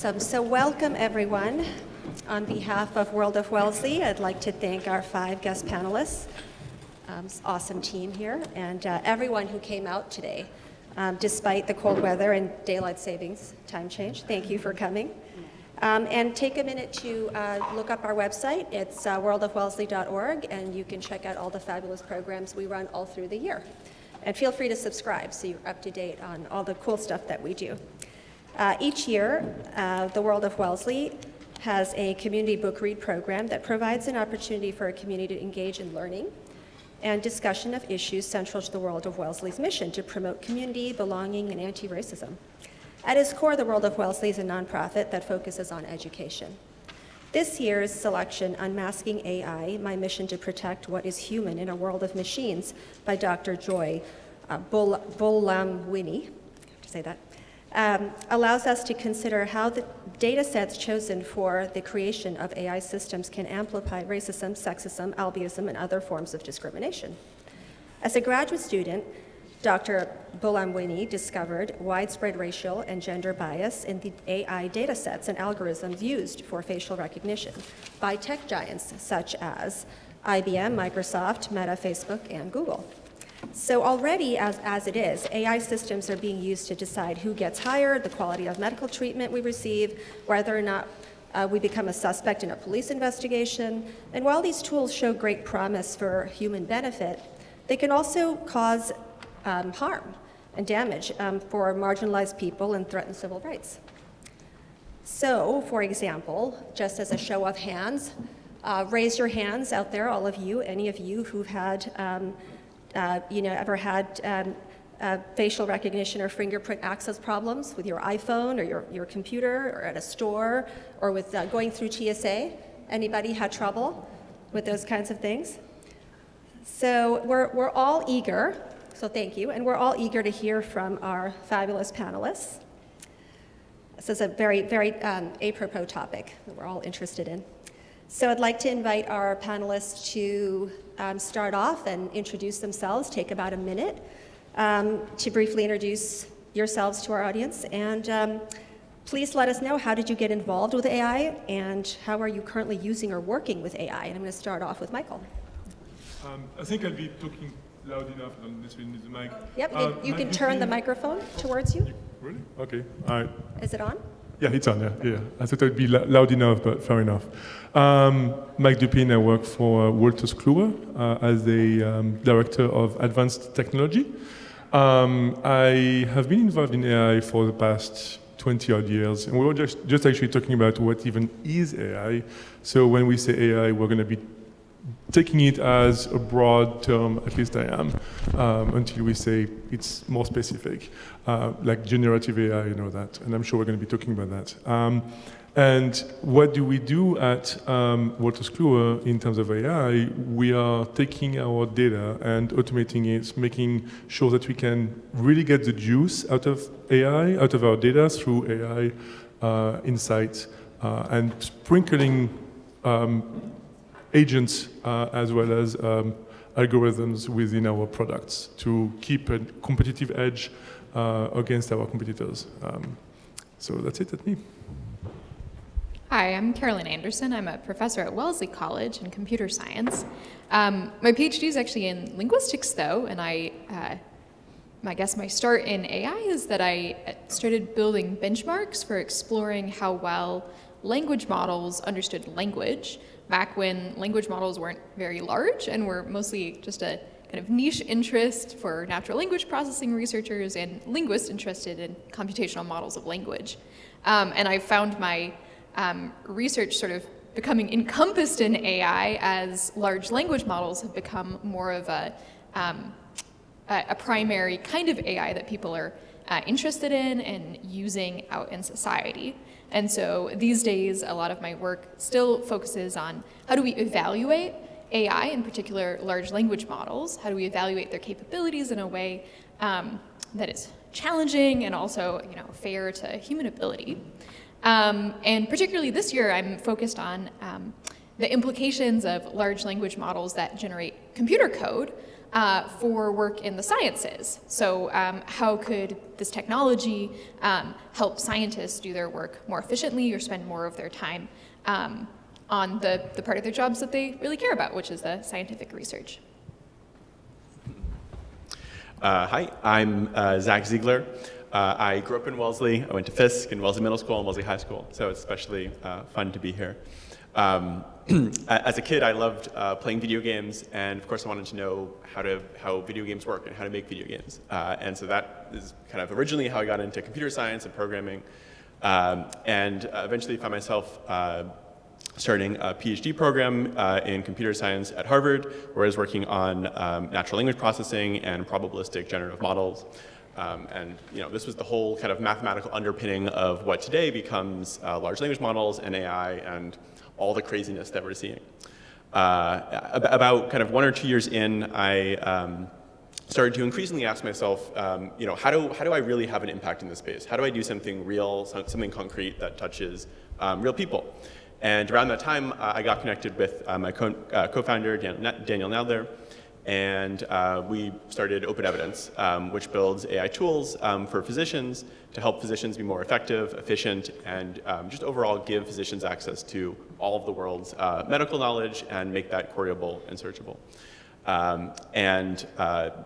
Awesome. So welcome, everyone. On behalf of World of Wellesley, I'd like to thank our 5 guest panelists, awesome team here, and everyone who came out today, despite the cold weather and daylight savings time change. Thank you for coming. And take a minute to look up our website. It's worldofwellesley.org, and you can check out all the fabulous programs we run all through the year. And feel free to subscribe so you're up to date on all the cool stuff that we do. Each year, the World of Wellesley has a community book read program that provides an opportunity for a community to engage in learning and discussion of issues central to the World of Wellesley's mission to promote community, belonging, and anti-racism. At its core, the World of Wellesley is a nonprofit that focuses on education. This year's selection, Unmasking AI, My Mission to Protect What is Human in a World of Machines by Dr. Joy Buolamwini, to say that, allows us to consider how the data sets chosen for the creation of AI systems can amplify racism, sexism, albinism, and other forms of discrimination. As a graduate student, Dr. Buolamwini discovered widespread racial and gender bias in the AI data sets and algorithms used for facial recognition by tech giants such as IBM, Microsoft, Meta, Facebook, and Google. So already, as it is, AI systems are being used to decide who gets hired, the quality of medical treatment we receive, whether or not we become a suspect in a police investigation. And while these tools show great promise for human benefit, they can also cause harm and damage for marginalized people and threaten civil rights. So, for example, just as a show of hands, raise your hands out there, all of you, any of you who've had ever had facial recognition or fingerprint access problems with your iPhone or your computer or at a store or with going through TSA? Anybody had trouble with those kinds of things? So we're all eager, so thank you, and we're all eager to hear from our fabulous panelists. This is a very, very apropos topic that we're all interested in. So I'd like to invite our panelists to start off and introduce themselves, take about a minute to briefly introduce yourselves to our audience. And please let us know, how did you get involved with AI and how are you currently using or working with AI? And I'm going to start off with Michael. I think I'll be talking loud enough, I don't necessarily need the mic. Yep, you can turn the microphone towards you. Really? Okay, all right. Is it on? Yeah, it's on, yeah. I thought it would be loud enough, but fair enough. Mike Dupin, I work for Wolters Kluwer as the Director of Advanced Technology. I have been involved in AI for the past 20-odd years, and we were just actually talking about what even is AI. So when we say AI, we're going to be taking it as a broad term, at least I am, until we say it's more specific, like generative AI, you know that, and I'm sure we're going to be talking about that. And what do we do at Wolters Kluwer in terms of AI? We are taking our data and automating it, making sure that we can really get the juice out of AI, out of our data through AI insights, and sprinkling agents as well as algorithms within our products to keep a competitive edge against our competitors. So that's it at me. Hi, I'm Carolyn Anderson. I'm a professor at Wellesley College in computer science. My PhD is actually in linguistics, though, and I guess my start in AI is that I started building benchmarks for exploring how well language models understood language back when language models weren't very large and were mostly just a kind of niche interest for natural language processing researchers and linguists interested in computational models of language. And I found my research sort of becoming encompassed in AI as large language models have become more of a primary kind of AI that people are interested in and using out in society. And so these days, a lot of my work still focuses on how do we evaluate AI, in particular large language models, how do we evaluate their capabilities in a way that is challenging and also fair to human ability. And particularly this year, I'm focused on the implications of large language models that generate computer code for work in the sciences. So how could this technology help scientists do their work more efficiently or spend more of their time on the part of their jobs that they really care about, which is the scientific research? Hi, I'm Zach Ziegler. I grew up in Wellesley. I went to Fisk and Wellesley Middle School and Wellesley High School, so it's especially fun to be here. As a kid, I loved playing video games, and of course I wanted to know how video games work and how to make video games. And so that is kind of originally how I got into computer science and programming, and eventually found myself starting a PhD program in computer science at Harvard, where I was working on natural language processing and probabilistic generative models. And this was the whole kind of mathematical underpinning of what today becomes large language models and AI and all the craziness that we're seeing. About kind of 1 or 2 years in, I started to increasingly ask myself, how do I really have an impact in this space? How do I do something real, something concrete that touches real people? And around that time, I got connected with my co-founder, Daniel Nadler, and we started Open Evidence, which builds AI tools for physicians to help physicians be more effective, efficient, and just overall give physicians access to all of the world's medical knowledge and make that queryable and searchable.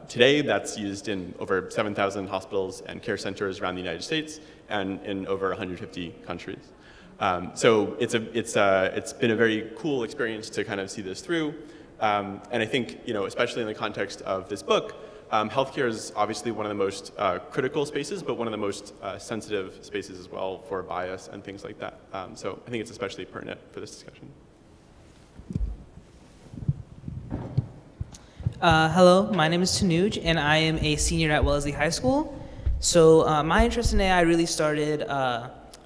Today, that's used in over 7,000 hospitals and care centers around the United States and in over 150 countries. So it's been a very cool experience to kind of see this through. And I think, especially in the context of this book, healthcare is obviously one of the most critical spaces, but one of the most sensitive spaces as well for bias and things like that. So I think it's especially pertinent for this discussion. Hello, my name is Tanuj, and I am a senior at Wellesley High School. So my interest in AI really started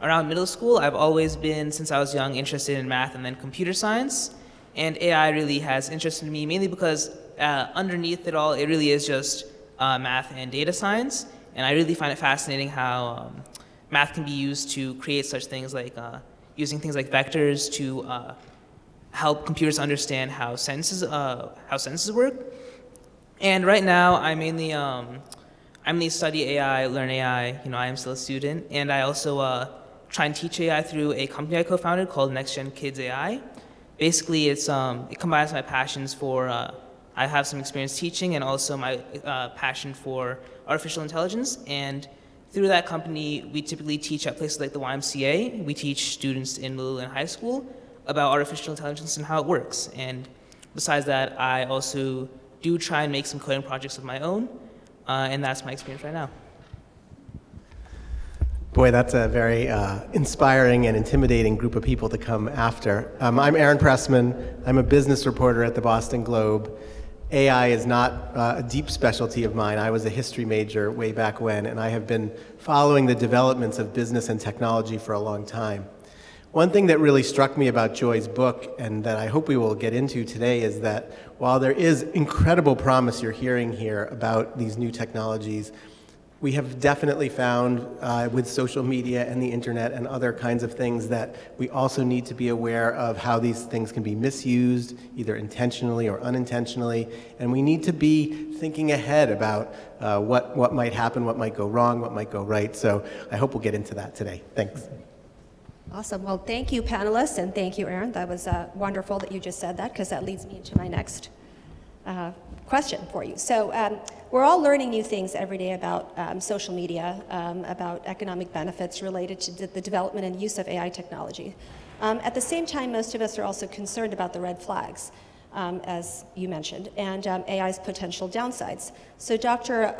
around middle school. I've always been, since I was young, interested in math and then computer science. And AI really has interested me mainly because underneath it all, it really is just math and data science. And I really find it fascinating how math can be used to create such things like using things like vectors to help computers understand how sentences work. And right now, I mainly study AI, learn AI. I am still a student, and I also try and teach AI through a company I co-founded called Next Gen Kids AI. Basically, it combines my passions for, I have some experience teaching and also my passion for artificial intelligence. And through that company, we typically teach at places like the YMCA. We teach students in middle and high school about artificial intelligence and how it works. And besides that, I also do try and make some coding projects of my own. And that's my experience right now. Boy, that's a very inspiring and intimidating group of people to come after. I'm Aaron Pressman. I'm a business reporter at the Boston Globe. AI is not a deep specialty of mine. I was a history major way back when, and I have been following the developments of business and technology for a long time. One thing that really struck me about Joy's book, and that I hope we will get into today, is that while there is incredible promise you're hearing here about these new technologies, we have definitely found with social media and the internet and other kinds of things that we also need to be aware of how these things can be misused, either intentionally or unintentionally. And we need to be thinking ahead about what might happen, what might go wrong, what might go right. So I hope we'll get into that today. Thanks. Awesome. Well, thank you, panelists, and thank you, Aaron. That was wonderful that you just said that, because that leads me into my next question for you. So we're all learning new things every day about social media, about economic benefits related to the development and use of AI technology. At the same time, most of us are also concerned about the red flags, as you mentioned, and AI's potential downsides. So Dr.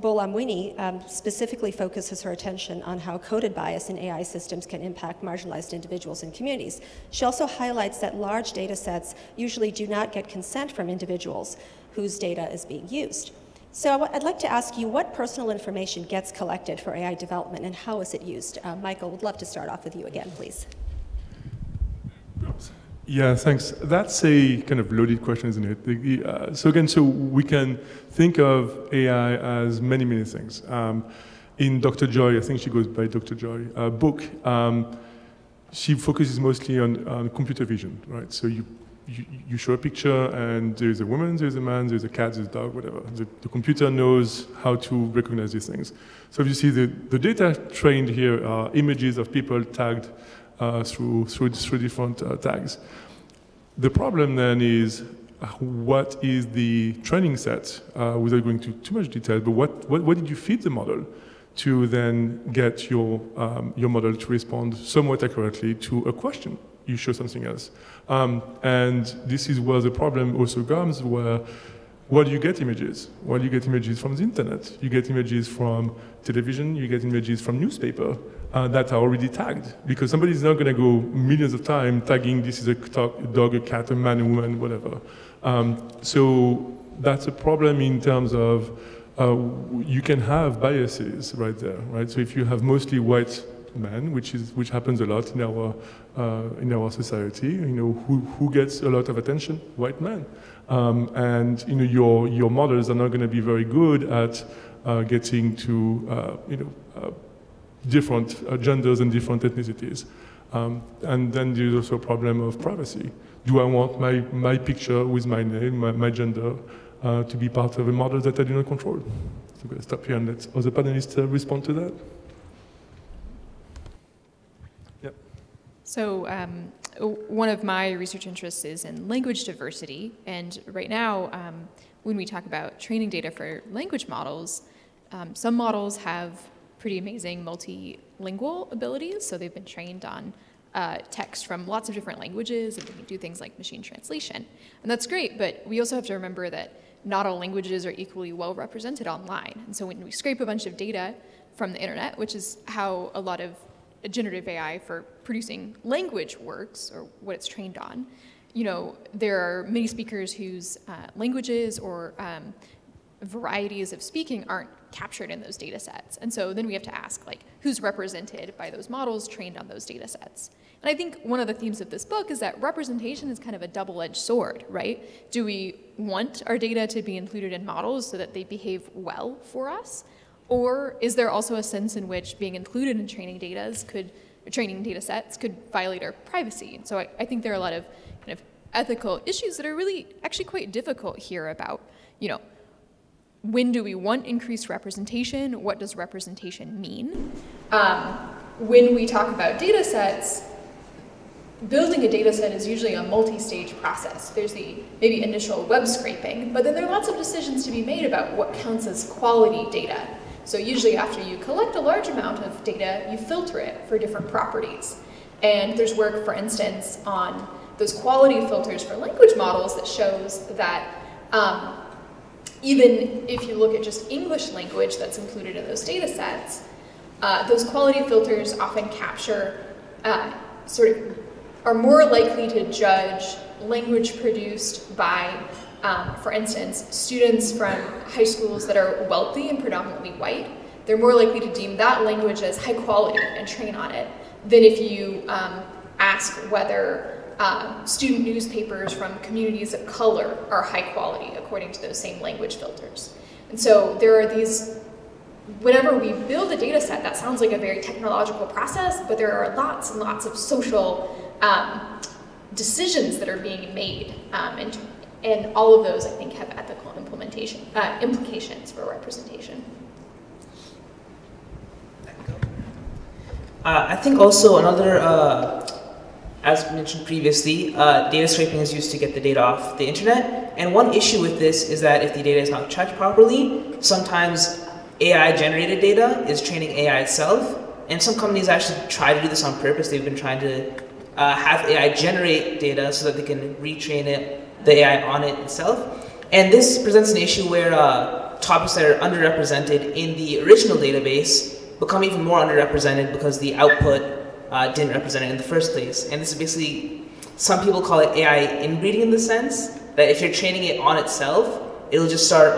Buolamwini specifically focuses her attention on how coded bias in AI systems can impact marginalized individuals and communities. She also highlights that large data sets usually do not get consent from individuals whose data is being used. So I'd like to ask you, what personal information gets collected for AI development and how is it used? Michael, would love to start off with you again, please. Yeah, thanks. That's a kind of loaded question, isn't it? So we can think of AI as many, many things. In Dr. Joy, I think she goes by Dr. Joy, book, she focuses mostly on computer vision, right? So you you show a picture and there's a woman, there's a man, there's a cat, there's a dog, whatever. The computer knows how to recognize these things. So if you see the data trained here are images of people tagged through different tags. The problem then is what is the training set, without going into too much detail, but what did you feed the model to then get your model to respond somewhat accurately to a question? You show something else. And this is where the problem also comes, where do you get images? Well, you get images from the internet. You get images from television. You get images from newspaper that are already tagged. Because somebody is not going to go millions of times tagging this is a dog, a cat, a man, a woman, whatever. So that's a problem in terms of you can have biases right there, right? So if you have mostly white men, which happens a lot in our society, who gets a lot of attention? White men. And your models are not going to be very good at getting to different genders and different ethnicities. And then there's also a problem of privacy. Do I want my picture with my name, my gender, to be part of a model that I do not control? So I'm going to stop here and let other panelists respond to that. Yep. So one of my research interests is in language diversity. And right now, when we talk about training data for language models, some models have pretty amazing multilingual abilities. So they've been trained on text from lots of different languages, and they can do things like machine translation. And that's great, but we also have to remember that not all languages are equally well represented online. And so when we scrape a bunch of data from the internet, which is how a lot of generative AI for producing language works, or what it's trained on, there are many speakers whose languages or varieties of speaking aren't captured in those data sets. And so then we have to ask, who's represented by those models trained on those data sets? And I think one of the themes of this book is that representation is kind of a double-edged sword, right? Do we want our data to be included in models so that they behave well for us? Or is there also a sense in which being included in training data sets could violate our privacy? And so I think there are a lot of kind of ethical issues that are really actually quite difficult here about, when do we want increased representation? What does representation mean? When we talk about data sets, building a data set is usually a multi-stage process. There's the maybe initial web scraping, but then there are lots of decisions to be made about what counts as quality data. So usually after you collect a large amount of data, you filter it for different properties. And there's work, for instance, on those quality filters for language models that shows that even if you look at just English language that's included in those data sets, those quality filters often capture, are more likely to judge language produced by, for instance, students from high schools that are wealthy and predominantly white. They're more likely to deem that language as high quality and train on it than if you ask whether student newspapers from communities of color are high quality according to those same language filters. And so there are these, whenever we build a data set, that sounds like a very technological process, but there are lots and lots of social decisions that are being made, and all of those, I think, have ethical implications for representation. I think also another, as mentioned previously, data scraping is used to get the data off the internet. And one issue with this is that if the data is not checked properly, sometimes AI-generated data is training AI itself. And some companies actually try to do this on purpose. They've been trying to have AI generate data so that they can retrain the AI on it itself. And this presents an issue where topics that are underrepresented in the original database become even more underrepresented because the output didn't represent it in the first place. And this is basically, some people call it AI inbreeding, in the sense that if you're training it on itself, it'll just start,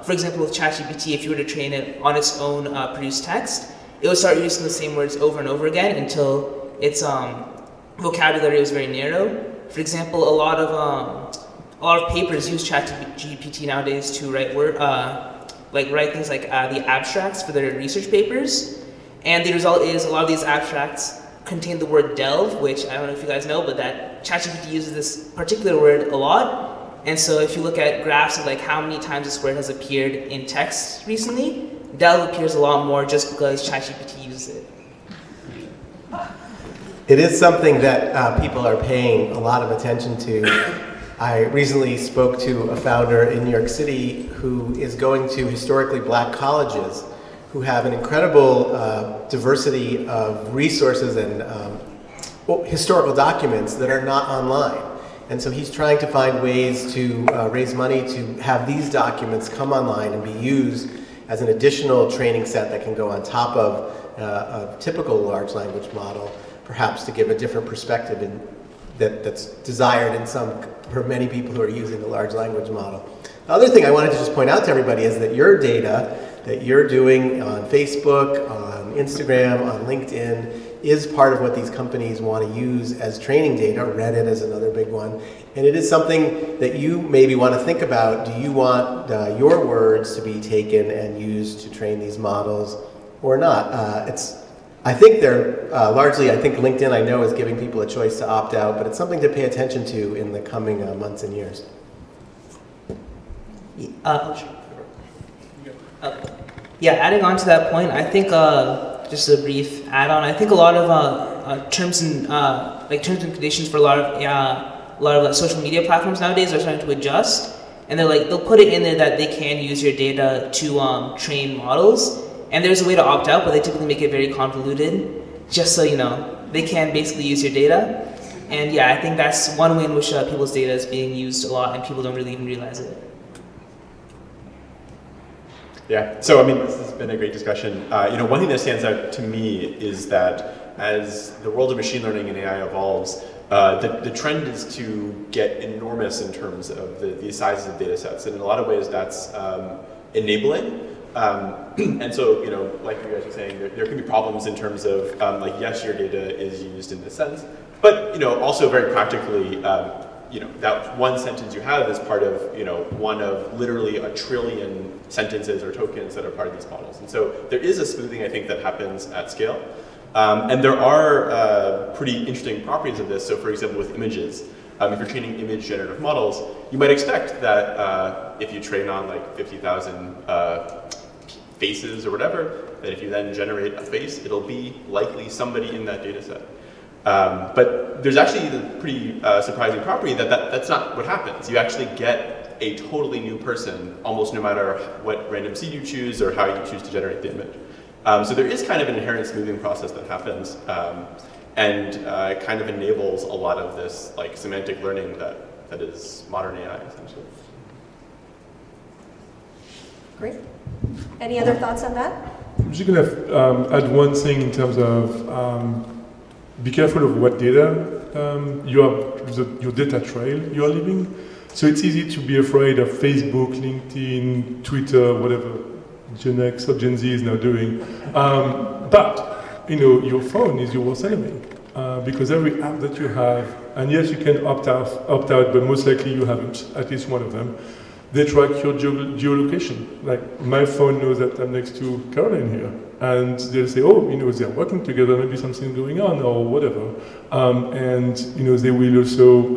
for example, with ChatGPT, if you were to train it on its own produced text, it will start using the same words over and over again until its vocabulary is very narrow. For example, a lot of papers use ChatGPT nowadays to write write things like the abstracts for their research papers, and the result is a lot of these abstracts contained the word delve, which I don't know if you guys know, but that ChatGPT uses this particular word a lot. And so if you look at graphs of like how many times this word has appeared in text recently, delve appears a lot more just because ChatGPT uses it. It is something that people are paying a lot of attention to. I recently spoke to a founder in New York City who is going to historically black colleges who have an incredible diversity of resources and historical documents that are not online. And so he's trying to find ways to raise money to have these documents come online and be used as an additional training set that can go on top of a typical large language model, perhaps to give a different perspective that's desired for many people who are using the large language model. The other thing I wanted to just point out to everybody is that your data that you're doing on Facebook, on Instagram, on LinkedIn is part of what these companies want to use as training data. Reddit is another big one. And it is something that you maybe want to think about. Do you want your words to be taken and used to train these models or not? I think they're largely, I think LinkedIn, I know, is giving people a choice to opt out, but it's something to pay attention to in the coming months and years. Yeah, adding on to that point, I think just a brief add-on. I think a lot of terms and conditions for a lot of social media platforms nowadays are starting to adjust, and they'll put it in there that they can use your data to train models. And there's a way to opt out, but they typically make it very convoluted, just so you know. They can basically use your data. And yeah, I think that's one way in which people's data is being used a lot and people don't really even realize it. Yeah, so I mean, this has been a great discussion. One thing that stands out to me is that as the world of machine learning and AI evolves, the trend is to get enormous in terms of the sizes of data sets. And in a lot of ways, that's enabling. And so, like you guys were saying, there can be problems in terms of, yes, your data is used in this sense, but, also very practically, that one sentence you have is part of, one of literally 1 trillion sentences or tokens that are part of these models. And so there is a smoothing, I think, that happens at scale. And there are pretty interesting properties of this. So for example, with images, if you're training image generative models, you might expect that if you train on like 50,000 faces or whatever, that if you then generate a face, it'll be likely somebody in that data set. But there's actually the pretty surprising property that's not what happens. You actually get a totally new person, almost no matter what random seed you choose or how you choose to generate the image. So there is kind of an inherent smoothing process that happens, and kind of enables a lot of this like semantic learning that is modern AI, essentially. Great. Any other thoughts on that? I'm just going to add one thing in terms of be careful of what data your data trail you are leaving. So it's easy to be afraid of Facebook, LinkedIn, Twitter, whatever Gen X or Gen Z is now doing. But your phone is your worst enemy because every app that you have, and yes, you can opt out, but most likely you haven't, at least one of them. They track your geolocation. Like my phone knows that I'm next to Caroline here, and they'll say, "Oh, they're working together. Maybe something's going on, or whatever." And they will also.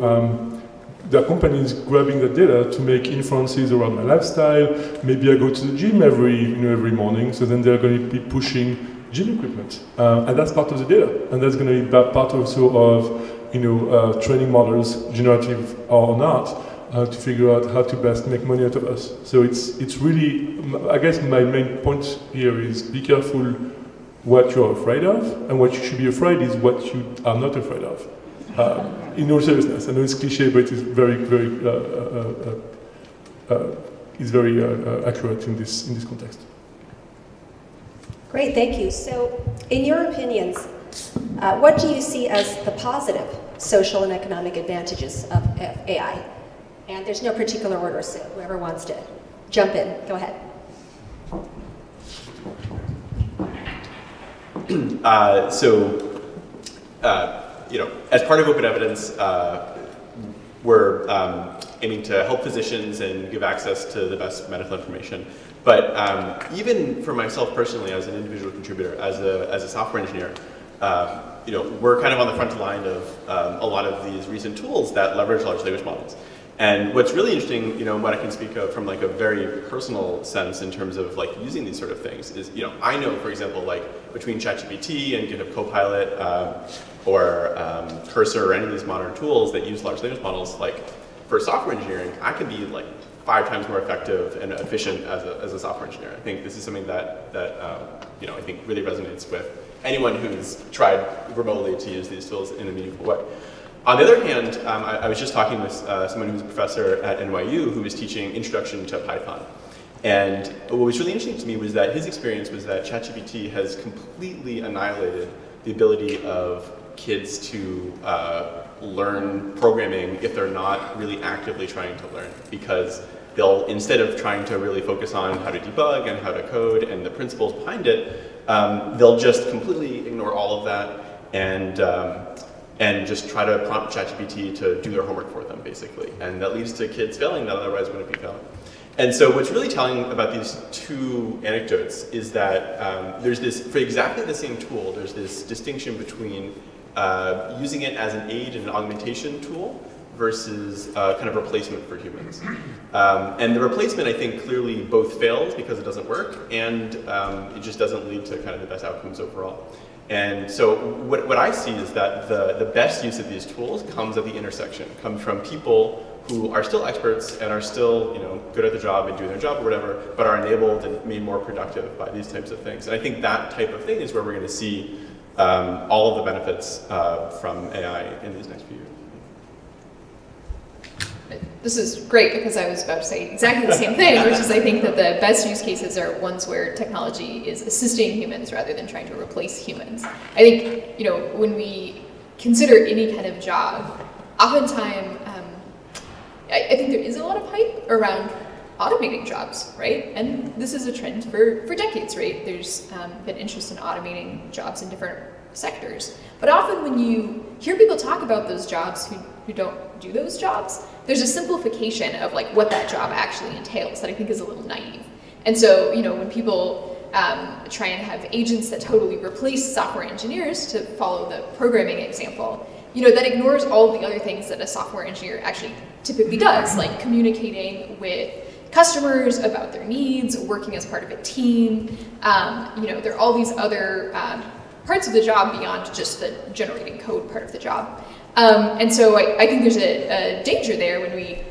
There are companies grabbing the data to make inferences around my lifestyle. Maybe I go to the gym every morning, so then they're going to be pushing gym equipment, and that's part of the data, and that's going to be part also of training models, generative or not. To figure out how to best make money out of us. So it's really, I guess my main point here is be careful what you're afraid of, and what you should be afraid is what you are not afraid of. In all seriousness, I know it's cliche, but it's very, very, accurate in this context. Great, thank you. So, in your opinions, what do you see as the positive social and economic advantages of AI? And there's no particular order, so whoever wants to jump in, go ahead. As part of Open Evidence, we're aiming to help physicians and give access to the best medical information. But even for myself personally, as an individual contributor, as a software engineer, we're kind of on the front line of a lot of these recent tools that leverage large language models. And what's really interesting, what I can speak of from like a very personal sense in terms of like using these sort of things is, I know, for example, like between ChatGPT and GitHub Copilot or Cursor or any of these modern tools that use large language models, like for software engineering, I can be like 5 times more effective and efficient as a software engineer. I think this is something that I think really resonates with anyone who's tried remotely to use these tools in a meaningful way. On the other hand, I was just talking with someone who's a professor at NYU who was teaching Introduction to Python. And what was really interesting to me was that his experience was that ChatGPT has completely annihilated the ability of kids to learn programming if they're not really actively trying to learn, because they'll, instead of trying to really focus on how to debug and how to code and the principles behind it, they'll just completely ignore all of that and just try to prompt ChatGPT to do their homework for them, basically. And that leads to kids failing that otherwise wouldn't be failing. And so what's really telling about these two anecdotes is that there's this, for exactly the same tool, there's this distinction between using it as an aid and an augmentation tool versus kind of replacement for humans. And the replacement, I think, clearly both fails because it doesn't work, and it just doesn't lead to kind of the best outcomes overall. And so what I see is that the best use of these tools comes at the intersection, comes from people who are still experts and are still good at the job and doing their job or whatever, but are enabled and made more productive by these types of things. And I think that type of thing is where we're going to see all of the benefits from AI in these next few years. This is great because I was about to say exactly the same thing, which is I think that the best use cases are ones where technology is assisting humans rather than trying to replace humans. I think, when we consider any kind of job, oftentimes I think there is a lot of hype around automating jobs, right? And this is a trend for decades, right? There's been interest in automating jobs in different sectors. But often when you hear people talk about those jobs who don't do those jobs, there's a simplification of like what that job actually entails that I think is a little naive. And so, when people try and have agents that totally replace software engineers, to follow the programming example, that ignores all of the other things that a software engineer actually typically does, like communicating with customers about their needs, working as part of a team. There are all these other parts of the job beyond just the generating code part of the job. And so I think there's a danger there when we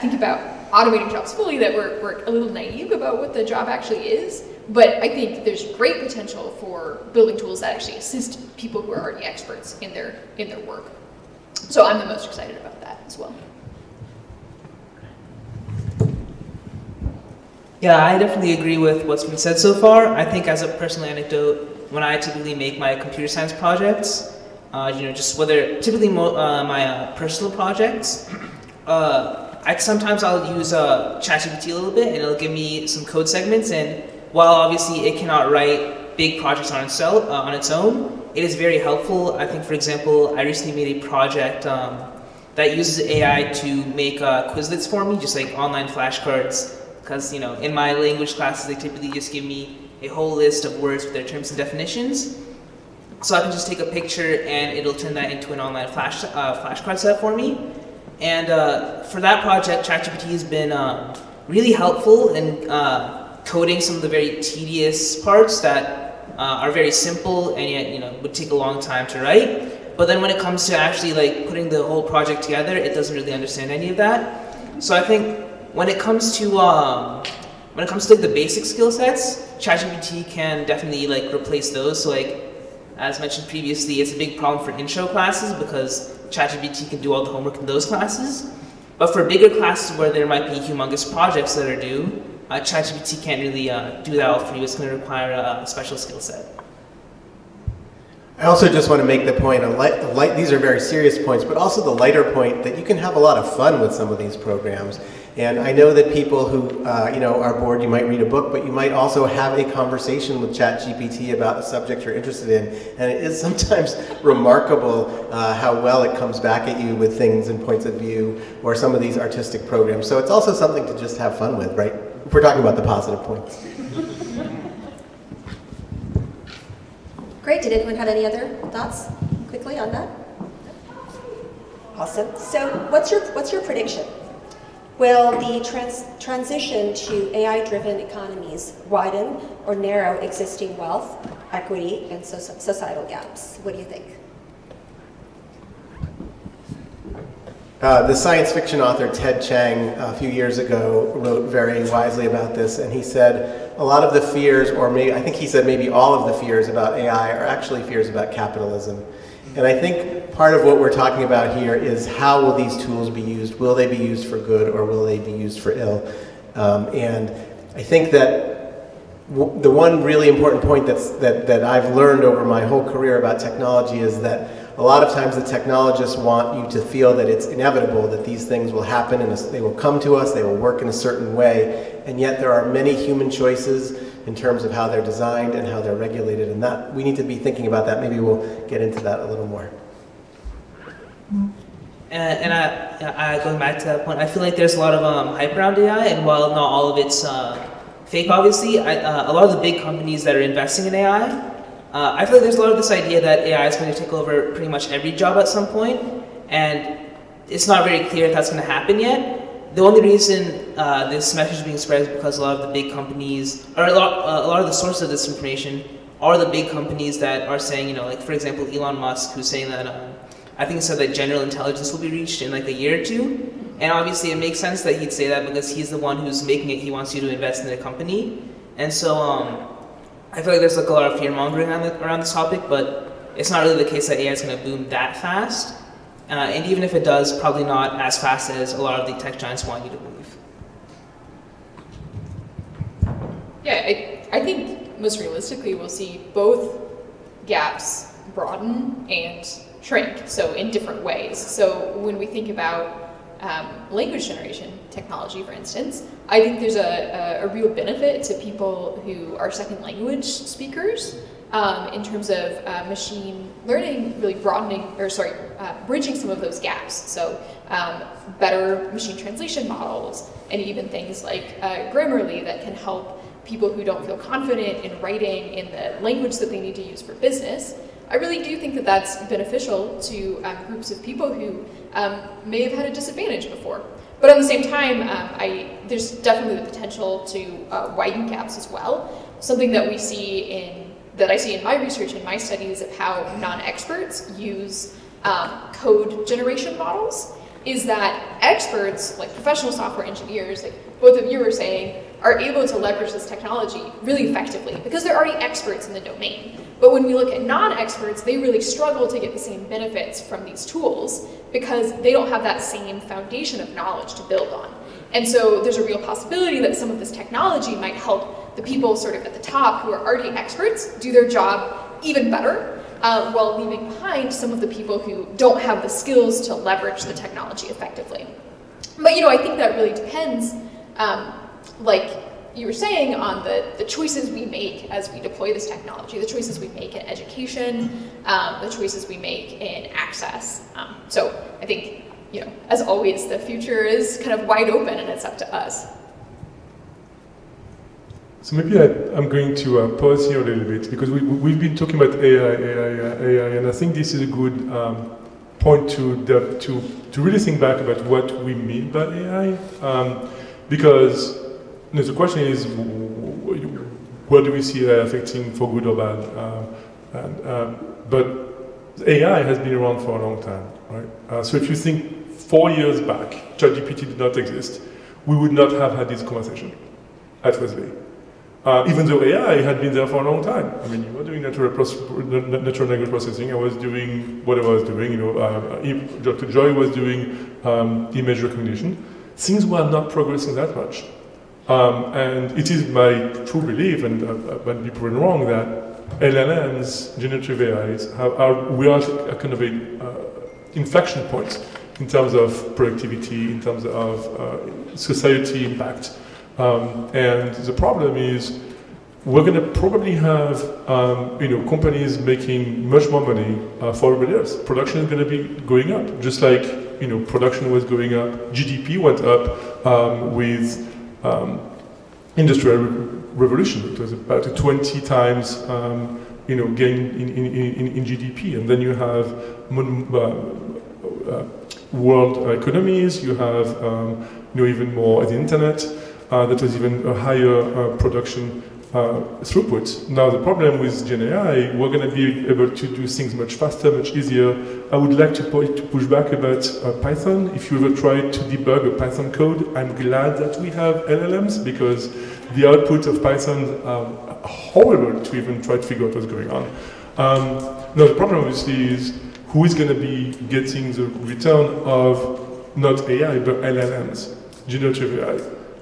think about automating jobs fully, that we're a little naive about what the job actually is. But I think there's great potential for building tools that actually assist people who are already experts in their work. So I'm the most excited about that as well. Yeah, I definitely agree with what's been said so far. I think as a personal anecdote, when I typically make my computer science projects, just whether typically my personal projects, sometimes I'll use ChatGPT a little bit, and it'll give me some code segments. And while obviously it cannot write big projects on its own, it is very helpful. I think, for example, I recently made a project that uses AI to make Quizlets for me, just like online flashcards. Because in my language classes, they typically just give me a whole list of words with their terms and definitions. So I can just take a picture and it'll turn that into an online flashcard set for me. And for that project, ChatGPT has been really helpful in coding some of the very tedious parts that are very simple and yet would take a long time to write. But then when it comes to actually like putting the whole project together, it doesn't really understand any of that. So I think when it comes to like, the basic skill sets, ChatGPT can definitely like replace those. So like, as mentioned previously, it's a big problem for intro classes because ChatGPT can do all the homework in those classes. But for bigger classes where there might be humongous projects that are due, ChatGPT can't really do that all for you. It's going to require a special skill set. I also just want to make the point, these are very serious points, but also the lighter point that you can have a lot of fun with some of these programs. And I know that people who are bored, you might read a book, but you might also have a conversation with ChatGPT about the subject you're interested in. And it is sometimes remarkable how well it comes back at you with things and points of view, or some of these artistic programs. So it's also something to just have fun with, right? If we're talking about the positive points. Great. Did anyone have any other thoughts quickly on that? Awesome. So what's your prediction? Will the transition to AI-driven economies widen or narrow existing wealth, equity, and societal gaps? What do you think? The science fiction author Ted Chiang a few years ago wrote very wisely about this, and he said a lot of the fears, or maybe, I think he said maybe all of the fears about AI are actually fears about capitalism. And I think part of what we're talking about here is how will these tools be used? Will they be used for good or will they be used for ill? And I think that the one really important point that I've learned over my whole career about technology is that a lot of times the technologists want you to feel that it's inevitable, that these things will happen and they will come to us, they will work in a certain way, and yet there are many human choices in terms of how they're designed and how they're regulated, and that we need to be thinking about that. Maybe we'll get into that a little more. And going back to that point, I feel like there's a lot of hype around AI, and while not all of it's fake, obviously, a lot of the big companies that are investing in AI, I feel like there's a lot of this idea that AI is going to take over pretty much every job at some point, and it's not very clear if that's going to happen yet. The only reason this message is being spread is because a lot of the big companies, or a lot of the sources of this information are the big companies that are saying, you know, like for example, Elon Musk, who's saying that, I think he said that general intelligence will be reached in like a year or two. And obviously it makes sense that he'd say that because he's the one who's making it, he wants you to invest in the company. And so I feel like there's like a lot of fear mongering around this topic, but it's not really the case that AI is going to boom that fast. And even if it does, probably not as fast as a lot of the tech giants want you to believe. Yeah, I think most realistically we'll see both gaps broaden and shrink, so in different ways. So when we think about language generation technology, for instance, I think there's a real benefit to people who are second language speakers in terms of machine learning really bridging some of those gaps. So better machine translation models and even things like Grammarly that can help people who don't feel confident in writing in the language that they need to use for business. I really do think that that's beneficial to groups of people who may have had a disadvantage before. But at the same time, there's definitely the potential to widen gaps as well. Something that I see in my research and my studies of how non-experts use code generation models is that experts, like professional software engineers, like both of you were saying, are able to leverage this technology really effectively because they're already experts in the domain. But when we look at non-experts, they really struggle to get the same benefits from these tools because they don't have that same foundation of knowledge to build on. And so there's a real possibility that some of this technology might help the people sort of at the top who are already experts do their job even better while leaving behind some of the people who don't have the skills to leverage the technology effectively. But I think that really depends, like you were saying, on the choices we make as we deploy this technology, the choices we make in education, the choices we make in access. So I think, as always, the future is kind of wide open and it's up to us. So maybe I'm going to pause here a little bit because we've been talking about AI, and I think this is a good point to really think back about what we mean by AI, because the question is, where do we see AI affecting for good or bad? But AI has been around for a long time, right? So if you think 4 years back, ChatGPT did not exist, we would not have had this conversation at Wellesley. Even though AI had been there for a long time. I mean, you were doing natural language processing. I was doing what I was doing. Dr. Joy was doing image recognition. Things were not progressing that much. And it is my true belief, and I'll be proven wrong, that LLMs, generative AIs, we are kind of a inflection point in terms of productivity, in terms of society impact. And the problem is we're going to probably have companies making much more money for everybody else. Production is going to be going up, just like production was going up. GDP went up with industrial revolution. It was about a 20 times gain in GDP. And then you have world economies, you have even more the internet, that was even a higher production throughput. Now the problem with Gen AI, we're going to be able to do things much faster, much easier. I would like to push back about Python. If you ever tried to debug a Python code, I'm glad that we have LLMs, because the output of Python are horrible to even try to figure out what's going on. Now the problem obviously is who is going to be getting the return of not AI but LLMs, generative AI.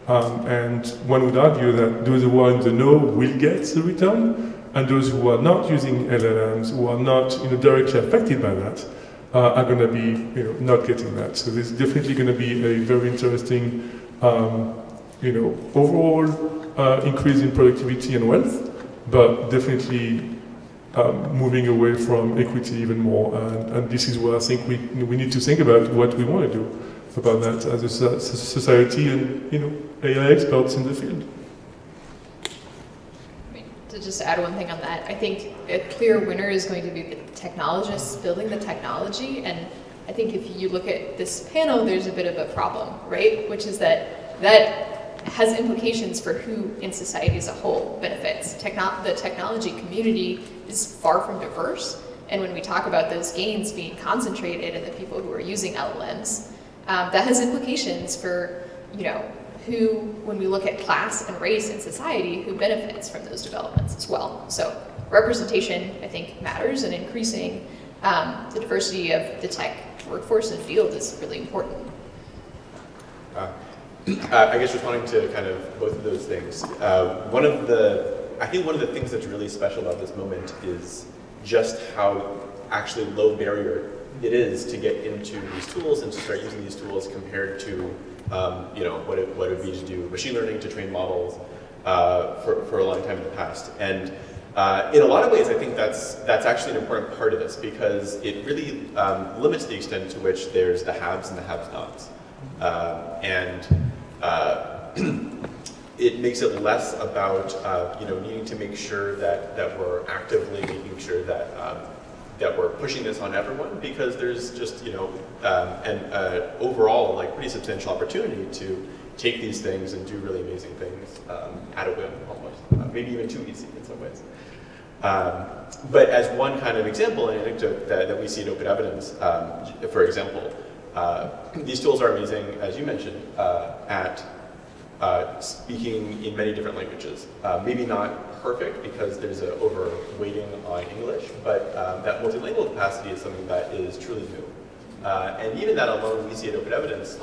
And one would argue that those who are in the know will get the return, and those who are not using LLMs, who are not directly affected by that, are going to be not getting that. So there's definitely going to be a very interesting overall increase in productivity and wealth, but definitely moving away from equity even more. And this is where I think we need to think about what we want to do about that as a society and AI experts in the field. To just add one thing on that, I think a clear winner is going to be the technologists building the technology. And I think if you look at this panel, there's a bit of a problem, right? Which is that has implications for who in society as a whole benefits. The technology community is far from diverse. And when we talk about those gains being concentrated in the people who are using LLMs, that has implications for, who, when we look at class and race in society, who benefits from those developments as well. So representation, I think, matters, and increasing the diversity of the tech workforce and field is really important. I guess responding to kind of both of those things, I think one of the things that's really special about this moment is just how actually low barrier it is to get into these tools and to start using these tools compared to what it would be to do machine learning to train models for a long time in the past. And in a lot of ways, I think that's actually an important part of this, because it really limits the extent to which there's the haves and the have-nots. It makes it less about needing to make sure that we're actively making sure that we're pushing this on everyone, because there's just an overall pretty substantial opportunity to take these things and do really amazing things at a whim almost, maybe even too easy in some ways. But as one kind of example, an anecdote that we see in open evidence, for example, these tools are amazing, as you mentioned, at speaking in many different languages. Maybe not perfect because there's an overweighting on English, but that multilingual capacity is something that is truly new. And even that alone, we see at open evidence,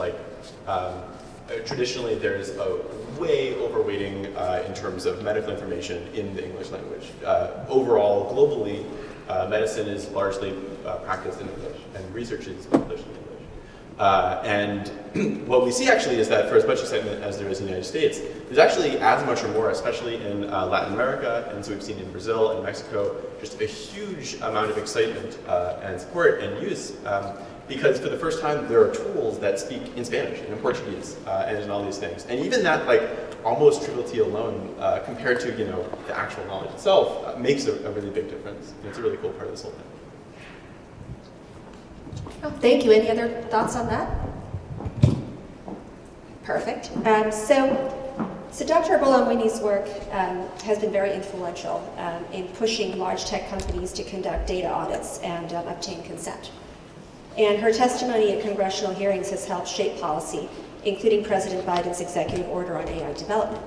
traditionally there's a way overweighting in terms of medical information in the English language. Overall, globally, medicine is largely practiced in English, and research is published in English. And what we see actually is that for as much excitement as there is in the United States, there's actually as much or more, especially in Latin America, and so we've seen in Brazil and Mexico, just a huge amount of excitement and support and use, because for the first time there are tools that speak in Spanish and in Portuguese and in all these things. And even that almost triviality alone compared to the actual knowledge itself makes a really big difference. And it's a really cool part of this whole thing. Oh, thank you. Any other thoughts on that? Perfect. So Dr. Buolamwini's work has been very influential in pushing large tech companies to conduct data audits and obtain consent. And her testimony at congressional hearings has helped shape policy, including President Biden's executive order on AI development.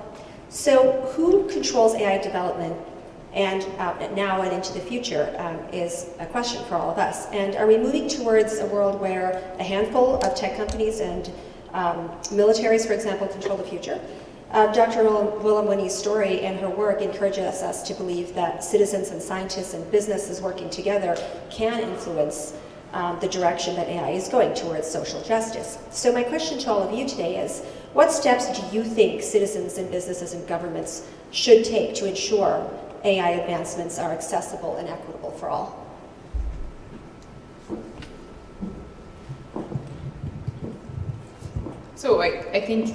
So who controls AI development and now and into the future is a question for all of us. And are we moving towards a world where a handful of tech companies and militaries, for example, control the future? Dr. Buolamwini's story and her work encourages us to believe that citizens and scientists and businesses working together can influence the direction that AI is going towards social justice. So my question to all of you today is, what steps do you think citizens and businesses and governments should take to ensure AI advancements are accessible and equitable for all? So I think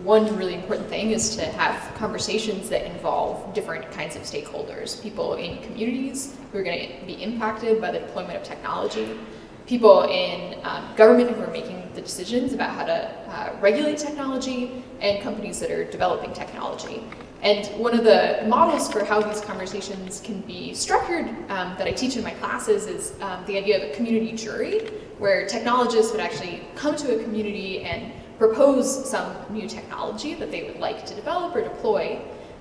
one really important thing is to have conversations that involve different kinds of stakeholders, people in communities who are going to be impacted by the deployment of technology, people in government who are making the decisions about how to regulate technology, and companies that are developing technology. And one of the models for how these conversations can be structured that I teach in my classes is the idea of a community jury, where technologists would actually come to a community and propose some new technology that they would like to develop or deploy,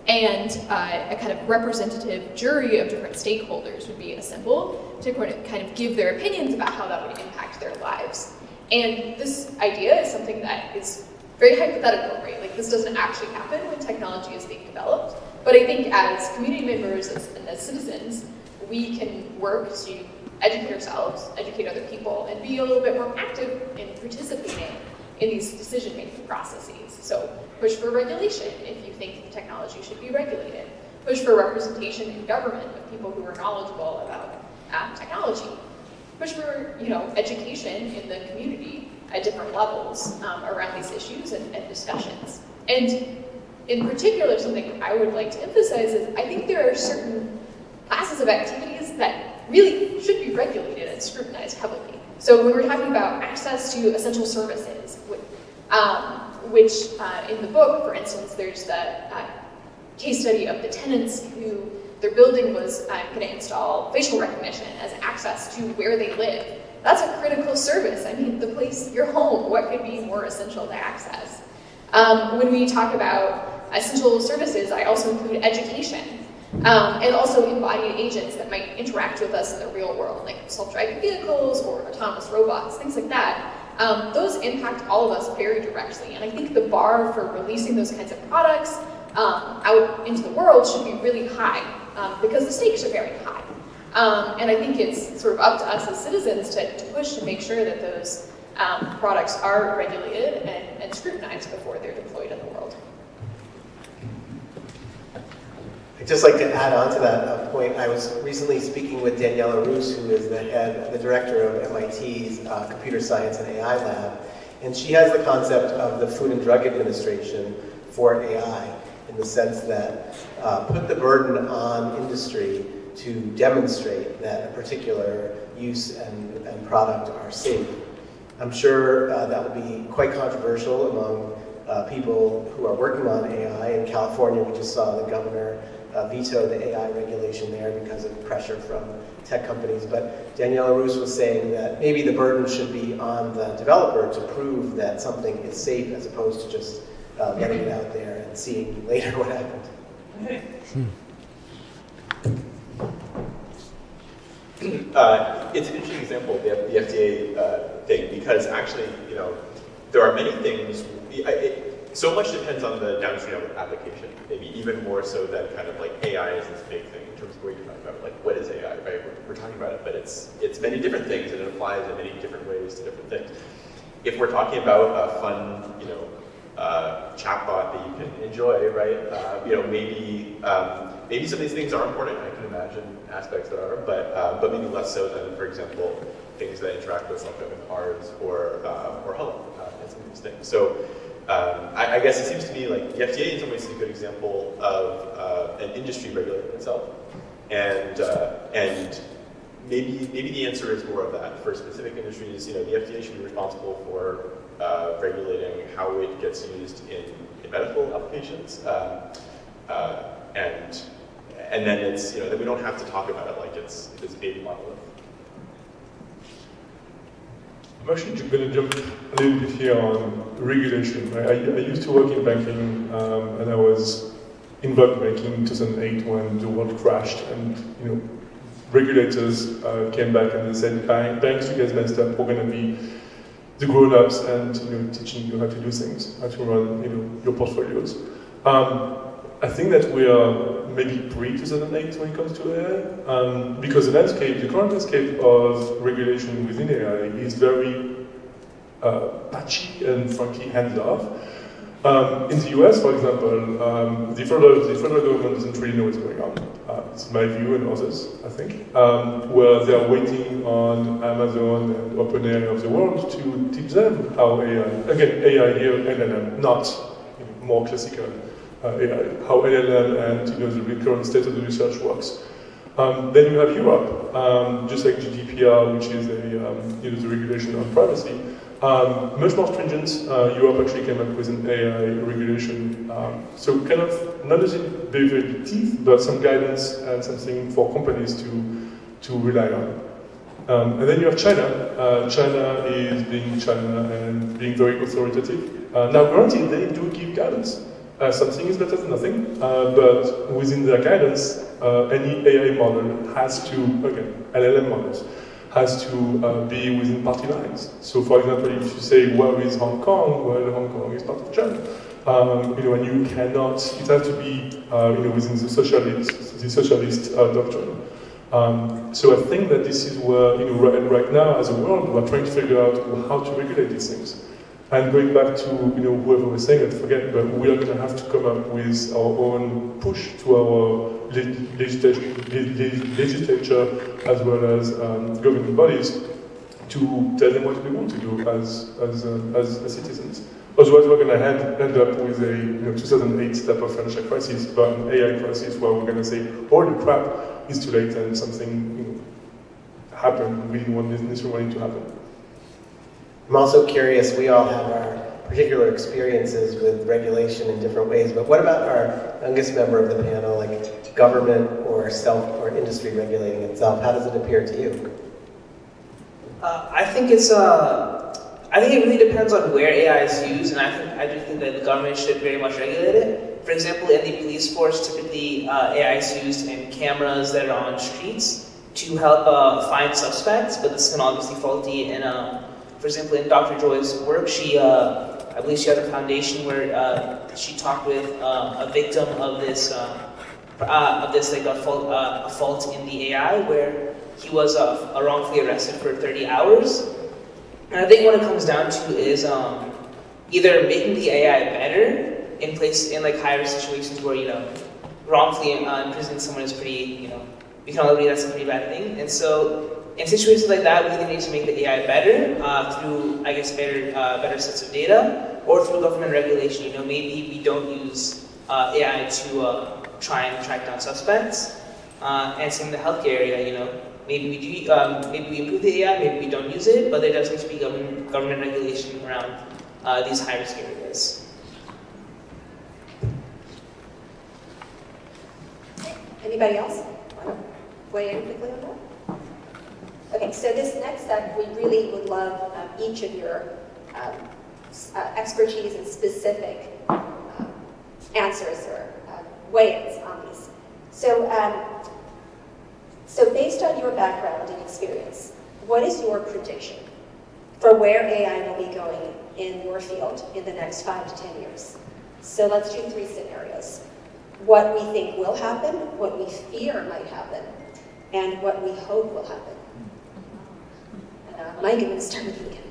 and a kind of representative jury of different stakeholders would be assembled to kind of give their opinions about how that would impact their lives. And this idea is something that is very hypothetical, right? Like, this doesn't actually happen when technology is being developed. But I think as community members and as citizens, we can work to educate ourselves, educate other people, and be a little bit more active in participating in these decision-making processes. So push for regulation if you think the technology should be regulated. Push for representation in government of people who are knowledgeable about technology. Push for, education in the community at different levels around these issues and discussions. And in particular, something I would like to emphasize is I think there are certain classes of activities that really should be regulated and scrutinized heavily. So when we're talking about access to essential services, which in the book, for instance, there's the case study of the tenants who their building was going to install facial recognition as access to where they live. That's a critical service. I mean, the place, your home, what could be more essential to access? When we talk about essential services, I also include education, and also embodied agents that might interact with us in the real world, like self-driving vehicles or autonomous robots, things like that. Those impact all of us very directly, and I think the bar for releasing those kinds of products out into the world should be really high, because the stakes are very high. And I think it's sort of up to us as citizens to push to make sure that those products are regulated and scrutinized before they're deployed in the world. I'd just like to add on to that point. I was recently speaking with Daniela Roos, who is the director of MIT's Computer Science and AI Lab, and she has the concept of the Food and Drug Administration for AI, in the sense that put the burden on industry to demonstrate that a particular use and product are safe. I'm sure that will be quite controversial among people who are working on AI. In California, we just saw the governor veto the AI regulation there because of pressure from tech companies. But Daniela Roos was saying that maybe the burden should be on the developer to prove that something is safe, as opposed to just letting it out there and seeing later what happened. It's an interesting example, the FDA thing, because actually, there are many things. So much depends on the downstream application, maybe even more so than kind of like AI is this big thing in terms of what you're talking about. Like, what is AI, right? We're talking about it, but it's many different things, and it applies in many different ways to different things. If we're talking about a fun, chatbot that you can enjoy, right? Maybe some of these things are important. I can imagine aspects that are, but maybe less so than, for example, things that interact with self-driving cars or health and some of these things. So I guess it seems to me like the FDA in some ways is a good example of an industry regulating itself, and maybe the answer is more of that. For specific industries, the FDA should be responsible for regulating how it gets used in medical applications, and then it's then we don't have to talk about it like it's this baby monolith. I'm actually going to jump a little bit here on regulation. I used to work in banking, and I was involved in banking in 2008 when the world crashed, and regulators came back and they said, "Banks, you guys messed up. We're going to be the grown-ups and teaching you how to do things, how to run your portfolios." I think that we are maybe pre-2008 when it comes to AI, because the current landscape of regulation within AI is very patchy and frankly hands-off. In the US, for example, the federal government doesn't really know what's going on. It's my view and others, I think, where they are waiting on Amazon and OpenAI of the world to teach them how AI, again, AI here, LLM, not more classical AI, how LLM and the current state of the research works. Then you have Europe, just like GDPR, which is the regulation on privacy. Much more stringent. Europe actually came up with an AI regulation. So kind of not necessarily very big teeth, but some guidance and something for companies to rely on. And then you have China. China is being China and being very authoritative. Now, granted, they do give guidance. Something is better than nothing, but within their guidance, any AI model has to, again, LLM models, has to be within party lines. So, for example, if you say, where is Hong Kong? Well, Hong Kong is part of China. And you cannot, it has to be within the socialist doctrine. So I think that this is where, right now as a world, we're trying to figure out how to regulate these things. And going back to, whoever was saying it, forget, but we are going to have to come up with our own push to our legislature as well as governing bodies to tell them what we want to do as citizens. Otherwise, we're going to end up with a 2008 type of financial crisis, but an AI crisis where we're going to say, holy crap, it's too late and something happened we didn't necessarily want it to happen. I'm also curious, we all have our particular experiences with regulation in different ways, but what about our youngest member of the panel, like government or industry regulating itself? How does it appear to you? I think it really depends on where AI is used, and I do think that the government should very much regulate it. For example, in the police force, typically AI is used in cameras that are on streets to help find suspects, but this can obviously be faulty. And for example, in Dr. Joy's work, I believe she had a foundation where she talked with a victim of this like a fault in the AI, where he was wrongfully arrested for 30 hours. And I think what it comes down to is either making the AI better in like higher situations where wrongfully imprisoning someone is pretty we can all agree that's a pretty bad thing. And so in situations like that, we either need to make the AI better through, I guess, better sets of data, or through government regulation. Maybe we don't use AI to try and track down suspects. And same in the healthcare area. Maybe we do. Maybe we improve the AI. Maybe we don't use it. But there does need to be government regulation around these high-risk areas. Anybody else want to weigh in quickly on that? Okay, so this next step, we really would love each of your expertise and specific answers or weigh-ins on these. So, so based on your background and experience, what is your prediction for where AI will be going in your field in the next 5 to 10 years? So let's do 3 scenarios. What we think will happen, what we fear might happen, and what we hope will happen. Mike, I'm going to start with you again.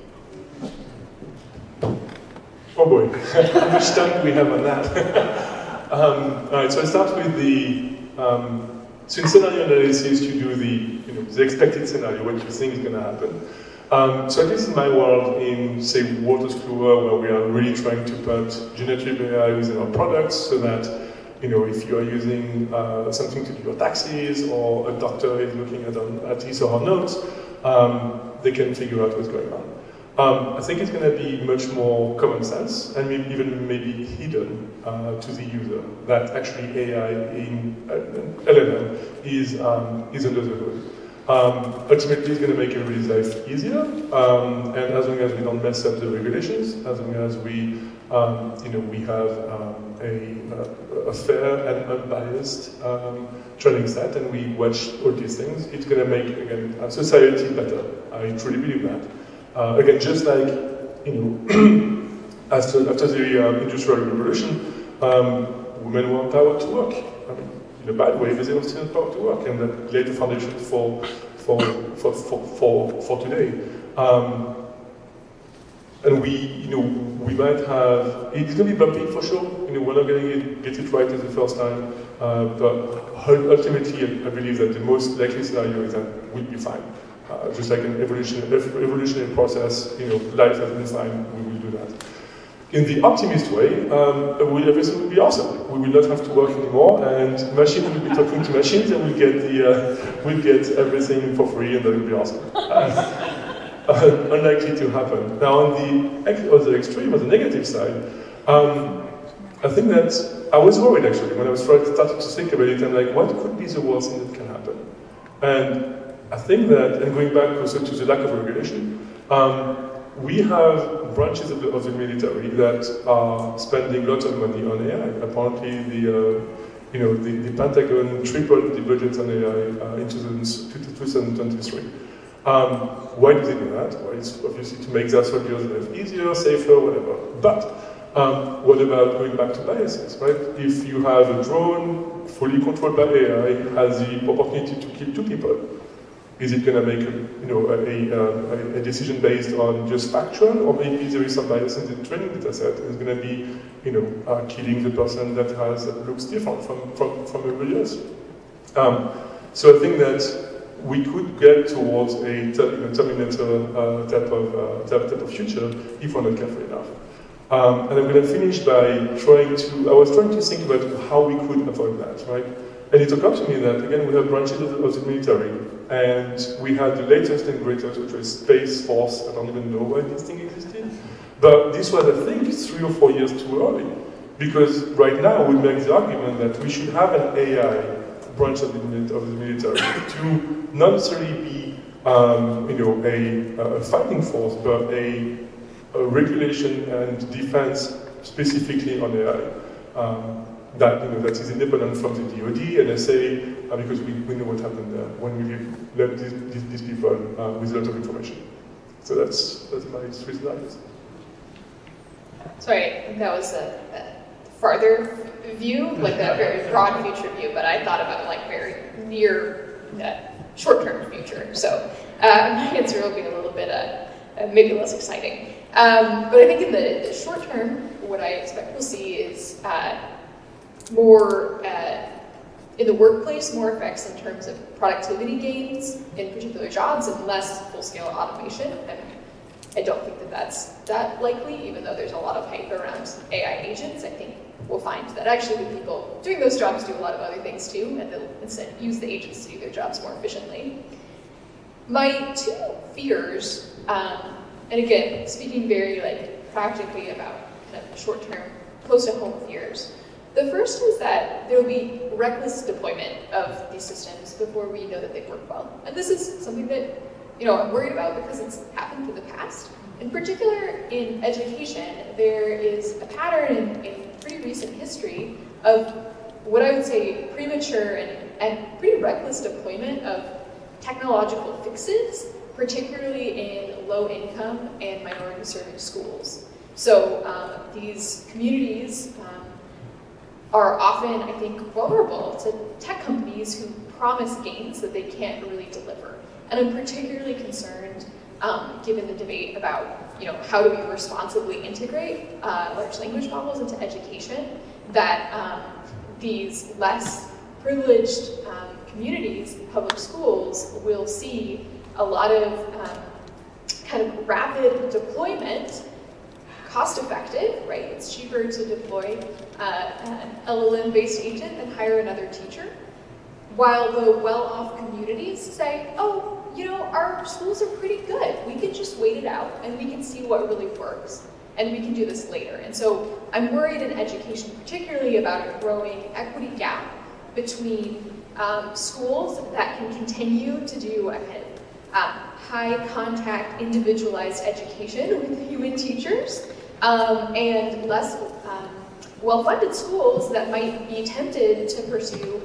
Oh boy, how much time do we have on that? All right, so I start with the, so in scenario analysis, you do the expected scenario, what you think is going to happen. So at least in my world, in say Wolters Kluwer, where we are really trying to put generative AI within our products so that if you are using something to do your taxes, or a doctor is looking at his or her notes, they can figure out what's going on. I think it's going to be much more common sense, and maybe hidden to the user, that actually AI in LLM is under the hood. Ultimately, it's going to make everybody's life easier, and as long as we don't mess up the regulations, as long as we we have a fair and unbiased training set, and we watch all these things, it's going to make, again, society better. I truly believe that. Again, just like, after the Industrial Revolution, women were empowered to work. I mean, in a bad way, but they were still empowered to work, and that laid the foundation for today. And we might have, it's going to be bumpy for sure, we're not going to get it right the first time, but ultimately I believe that the most likely scenario is that we'll be fine. Just like an evolutionary process, life has been fine, we will do that. In the optimist way, everything will be awesome. We will not have to work anymore, and machines will be talking to machines, and we'll get everything for free, and that will be awesome. Unlikely to happen. Now, on the extreme, on the negative side, I think that I was worried actually when I was starting to think about it. I'm like, what could be the worst thing that can happen? And I think that, and going back also to the lack of regulation, we have branches of the military that are spending lots of money on AI. Apparently, the Pentagon tripled the budget on AI in 2023. Why do they do that? Well, it's obviously to make their soldiers' life easier, safer, whatever. But what about going back to biases, right? If you have a drone fully controlled by AI, it has the opportunity to kill 2 people. Is it going to make a decision based on just factual, or maybe there is some bias in the training data set? It's going to be, killing the person that looks different from everybody else. So I think that we could get towards a Terminator type of future if we're not careful enough. And I'm going to finish by I was trying to think about how we could avoid that, right? And it occurred to me that, again, we have branches of the military, and we had the latest and greatest, which was Space Force. I don't even know why this thing existed. But this was, I think, 3 or 4 years too early. Because right now, we make the argument that we should have an AI branch of the military to not necessarily be, a fighting force, but a regulation and defense specifically on AI. That is independent from the DoD and NSA, because we know what happened there when we let these people with a lot of information. So that's my 3 scenarios. Sorry, I think that was a farther view, like a very broad future view, but I thought about like very near short-term future. So my answer will be a little bit maybe less exciting. But I think in the short term, what I expect we'll see is more in the workplace, more effects in terms of productivity gains in particular jobs and less full-scale automation. And I don't think that that's that likely, even though there's a lot of hype around AI agents. I think we'll find that actually the people doing those jobs do a lot of other things too, and they'll instead use the agents to do their jobs more efficiently. My 2 fears, and again, speaking very practically about kind of short-term, close-to-home fears. The first is that there will be reckless deployment of these systems before we know that they work well. And this is something that I'm worried about because it's happened in the past. In particular, in education, there is a pattern in pretty recent history of what I would say premature and pretty reckless deployment of technological fixes, particularly in low-income and minority-serving schools. So these communities are often, I think, vulnerable to tech companies who promise gains that they can't really deliver. And I'm particularly concerned, given the debate about how do we responsibly integrate large language models into education, that these less privileged communities, public schools, will see a lot of kind of rapid deployment, cost-effective, right? It's cheaper to deploy an LLM-based agent than hire another teacher, while the well-off communities say, oh, our schools are pretty good. We can just wait it out, and we can see what really works, and we can do this later. And so I'm worried in education, particularly about a growing equity gap between schools that can continue to do a kind of high-contact, individualized education with human teachers, and less well-funded schools that might be tempted to pursue,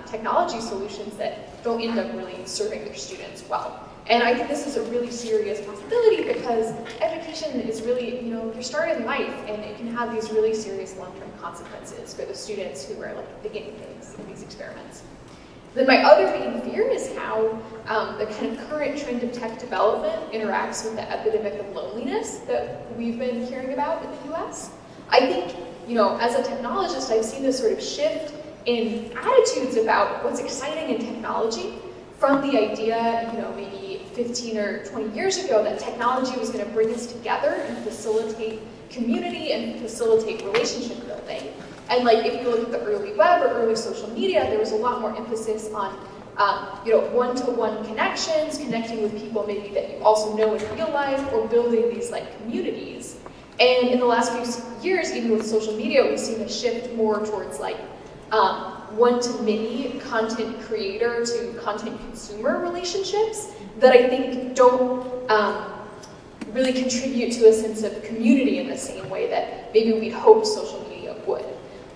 technology solutions that don't end up really serving their students well. And I think this is a really serious possibility because education is really, you're starting in life, and it can have these really serious long-term consequences for the students who are the guinea pigs in these experiments. Then my other main fear is how the kind of current trend of tech development interacts with the epidemic of loneliness that we've been hearing about in the US. I think, as a technologist, I've seen this sort of shift in attitudes about what's exciting in technology from the idea, maybe 15 or 20 years ago that technology was going to bring us together and facilitate community and facilitate relationship building. And like if you look at the early web or early social media, there was a lot more emphasis on one-to-one connections, connecting with people maybe that you also know in real life, or building these like communities. And in the last few years, even with social media, we've seen a shift more towards like one-to-many content creator to content consumer relationships that I think don't really contribute to a sense of community in the same way that maybe we'd hoped social media would.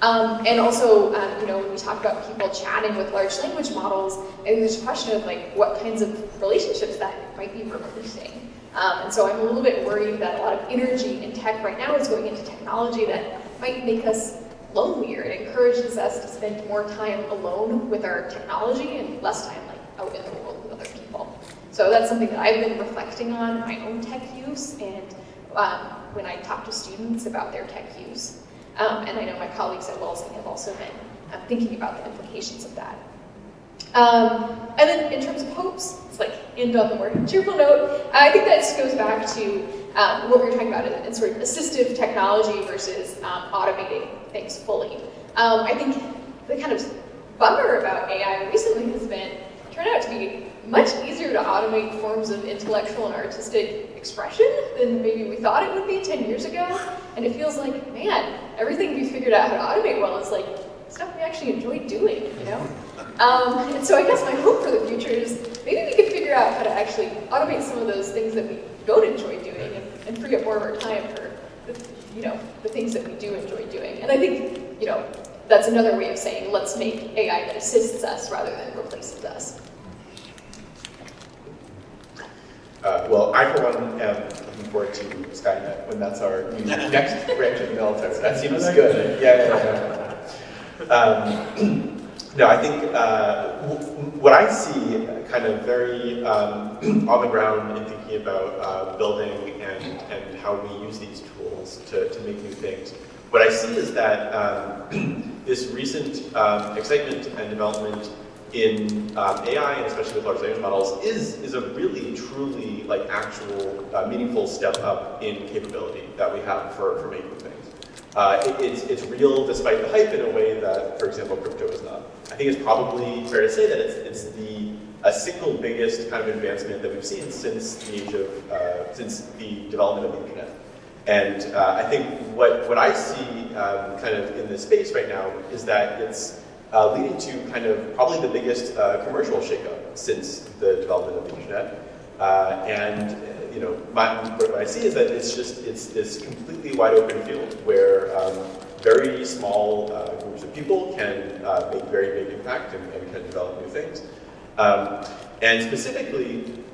And also, when we talk about people chatting with large language models, I think there's a question of like what kinds of relationships that might be replacing. And so I'm a little bit worried that a lot of energy in tech right now is going into technology that might make us lonelier. It encourages us to spend more time alone with our technology and less time like out in the world with other people. So that's something that I've been reflecting on in my own tech use, and when I talk to students about their tech use. And I know my colleagues at Wellesley have also been thinking about the implications of that. And then in terms of hopes, it's like end on the more cheerful note. I think that goes back to what we were talking about in sort of assistive technology versus automating things fully. I think the kind of bummer about AI recently has been it turned out to be much easier to automate forms of intellectual and artistic expression than maybe we thought it would be 10 years ago. And it feels like, man, everything we figured out how to automate well is like stuff we actually enjoy doing, you know? And so I guess my hope for the future is maybe we can figure out how to actually automate some of those things that we don't enjoy doing and free up more of our time for the things that we do enjoy doing. And I think, that's another way of saying let's make AI that assists us rather than replaces us. Well, I, for one, am looking forward to Skynet when that's our next branch of the military. That seems good. Yeah. No, I think what I see kind of very on the ground in thinking about building and how we use these tools to make new things, what I see is that this recent excitement and development in AI, and especially with large language models, is a really, truly, like, actual, meaningful step up in capability that we have for making things. It's real despite the hype in a way that, for example, crypto is not. I think it's probably fair to say that it's the single biggest kind of advancement that we've seen since the age of, since the development of the internet. And I think what I see kind of in this space right now is that it's leading to kind of probably the biggest commercial shakeup since the development of the internet. What I see is that it's this completely wide open field where very small groups of people can make very big impact and can develop new things. And specifically,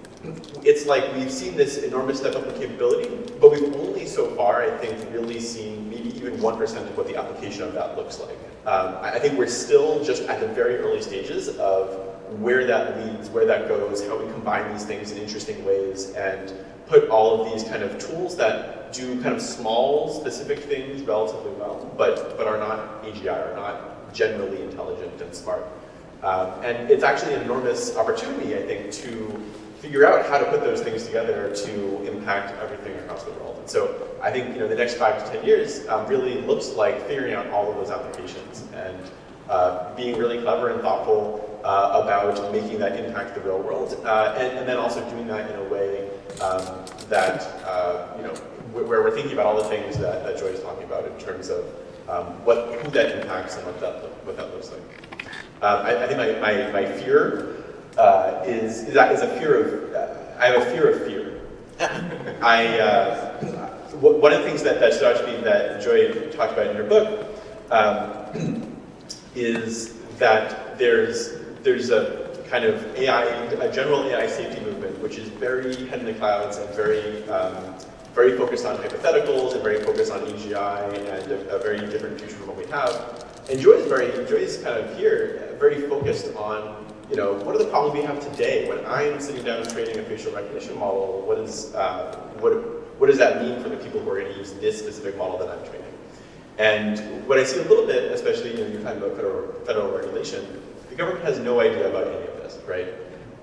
it's like we've seen this enormous step up in capability, but we've only so far, I think, really seen maybe even 1% of what the application of that looks like. I think we're still just at the very early stages of where that leads, where that goes, how we combine these things in interesting ways, and put all of these kind of tools that do kind of small, specific things relatively well, but are not AGI, are not generally intelligent and smart. And it's actually an enormous opportunity, I think, to figure out how to put those things together to impact everything across the world. And so I think the next 5 to 10 years really looks like figuring out all of those applications and being really clever and thoughtful about making that impact the real world, and then also doing that in a way that where we're thinking about all the things that Joy is talking about in terms of who that impacts and what that looks like. I think my fear is a fear of I have a fear of fear. One of the things that stood out to me that Joy talked about in her book is that there's a kind of a general AI safety movement, which is very head in the clouds and very focused on hypotheticals and very focused on AGI and a very different future from what we have. And Joy's kind of here very focused on what are the problems we have today? When I'm sitting down and training a facial recognition model, what does that mean for the people who are going to use this specific model that I'm training? And what I see a little bit, especially you're talking about federal regulation, the government has no idea about any of this, right?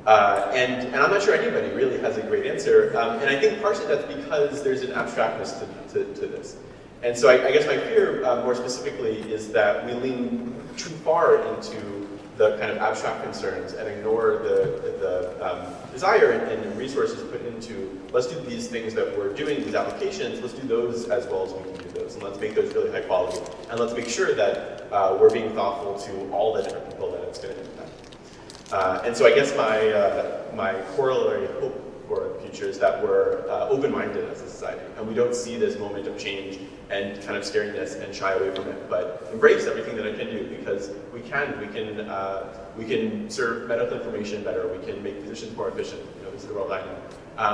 And I'm not sure anybody really has a great answer. And I think partially that's because there's an abstractness to this. And so I guess my fear, more specifically, is that we lean too far into the kind of abstract concerns and ignore the desire and resources put into, let's do these things that we're doing, these applications, let's do those as well as we can do those, and let's make those really high quality, and let's make sure that we're being thoughtful to all the different people that it's going to impact. And so I guess my corollary hope for the future is that we're open-minded as a society, and we don't see this moment of change and kind of scariness and shy away from it, but embrace everything that it can do, because we can serve medical information better, we can make physicians more efficient. You know, this is the world I know.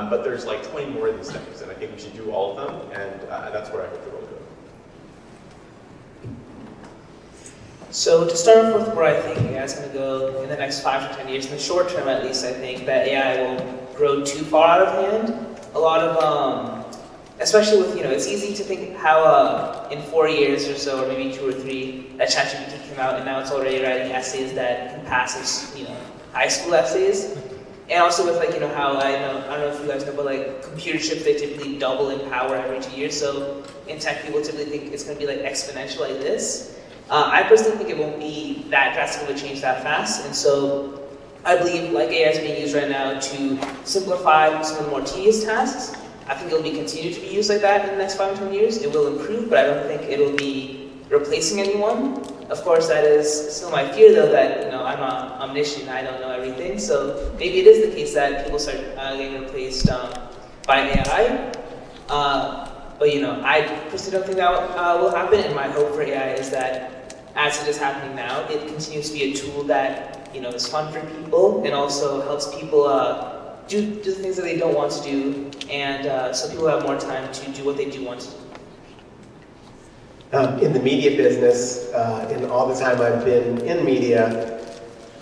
But there's like 20 more of these things, and I think we should do all of them, and that's where I hope the world goes. So to start off with where I think AI is going to go in the next 5 to 10 years, in the short term at least, I think that AI will grow too far out of hand. A lot of, especially with, it's easy to think how in 4 years or so, or maybe 2 or 3, that ChatGPT came out and now it's already writing essays that can pass as, high school essays. And also with how I don't know if you guys know, but computer chips, they typically double in power every 2 years. So in tech, people typically think it's going to be exponential like this. I personally think it won't be that drastic of a change that fast, and so I believe AI is being used right now to simplify some of the more tedious tasks. I think it will continue to be used like that in the next 5 to 10 years. It will improve, but I don't think it will be replacing anyone. Of course, that is still my fear, though, that I'm omniscient, I don't know everything. So maybe it is the case that people start getting replaced by AI. But I personally don't think that will happen. And my hope for AI is that, as it is happening now, it continues to be a tool that is fun for people and also helps people do the things that they don't want to do, and so people have more time to do what they do want to do. In the media business, in all the time I've been in media,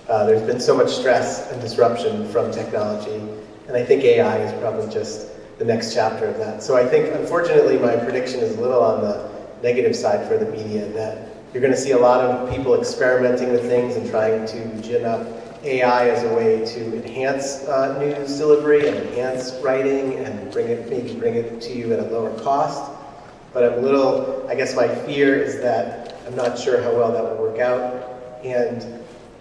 there's been so much stress and disruption from technology, and I think AI is probably just the next chapter of that. So I think, unfortunately, my prediction is a little on the negative side for the media, that you're going to see a lot of people experimenting with things and trying to gin up AI as a way to enhance news delivery and enhance writing and maybe bring it to you at a lower cost. But I guess my fear is that I'm not sure how well that will work out. And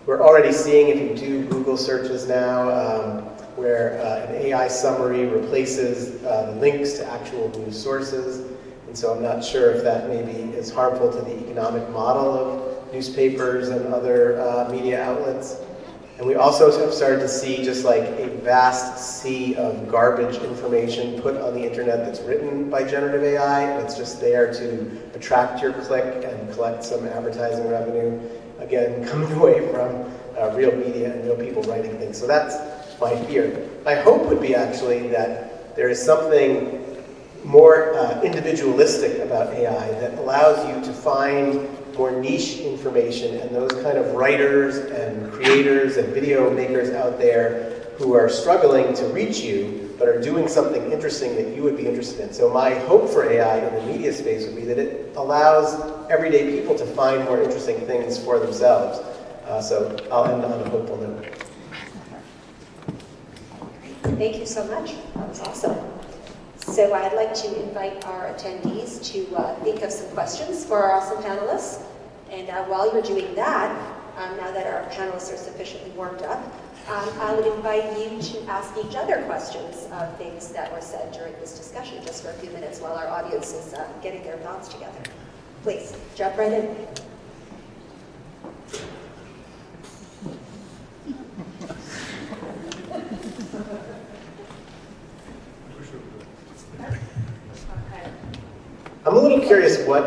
we're already seeing, if you do Google searches now, where an AI summary replaces the links to actual news sources. And so I'm not sure if that maybe is harmful to the economic model of newspapers and other media outlets. And we also have started to see just a vast sea of garbage information put on the internet that's written by generative AI, and it's just there to attract your click and collect some advertising revenue. Again, coming away from real media and real people writing things. So that's my fear. My hope would be actually that there is something more individualistic about AI that allows you to find more niche information, and those kind of writers and creators and video makers out there who are struggling to reach you but are doing something interesting that you would be interested in. So my hope for AI in the media space would be that it allows everyday people to find more interesting things for themselves. So I'll end on a hopeful note. Thank you so much. That was awesome. So I'd like to invite our attendees to think of some questions for our awesome panelists. And while you're doing that, now that our panelists are sufficiently warmed up, I would invite you to ask each other questions of things that were said during this discussion, just for a few minutes while our audience is getting their thoughts together. Please, jump right in. I'm a little curious what,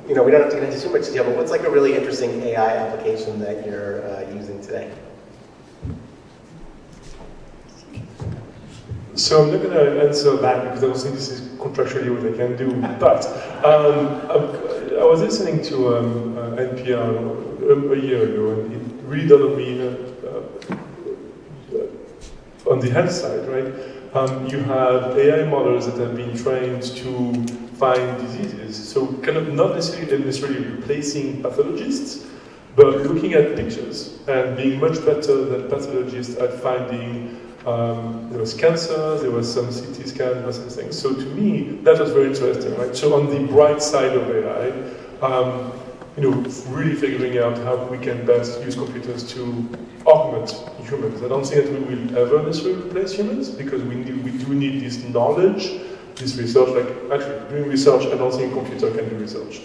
we don't have to get into too much detail, but what's a really interesting AI application that you're using today? So I'm not going to answer that because I don't think this is contractually what I can do. But I was listening to NPR a year ago, and it really dawned on me on the health side, right? You have AI models that have been trained to find diseases, so kind of not necessarily replacing pathologists, But looking at pictures and being much better than pathologists at finding there was cancer, there was some CT scan, there was some things. So to me, that was very interesting, right? So on the bright side of AI, really figuring out how we can best use computers to augment humans. I don't think that we will ever necessarily replace humans because we do need this knowledge, this research. Like actually doing research, I don't think a computer can do research.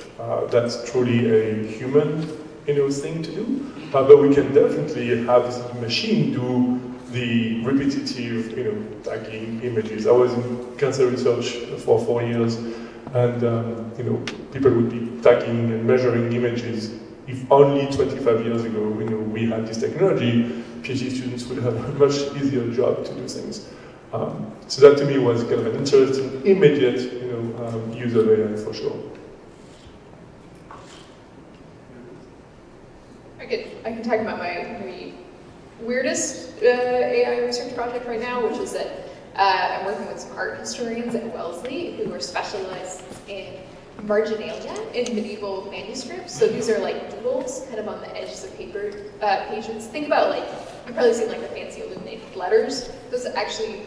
That's truly a human, thing to do. But we can definitely have this machine do the repetitive, tagging images. I was in cancer research for 4 years, and people would be tagging and measuring images. If only 25 years ago, we had this technology, PhD students would have a much easier job to do things. So that to me was kind of an interesting, immediate, use of AI for sure. I can talk about my maybe weirdest AI research project right now, which is that I'm working with some art historians at Wellesley who are specialists in marginalia in medieval manuscripts. So these are like doodles kind of on the edges of paper pages. Think about you've probably seen the fancy illuminated letters. Those actually,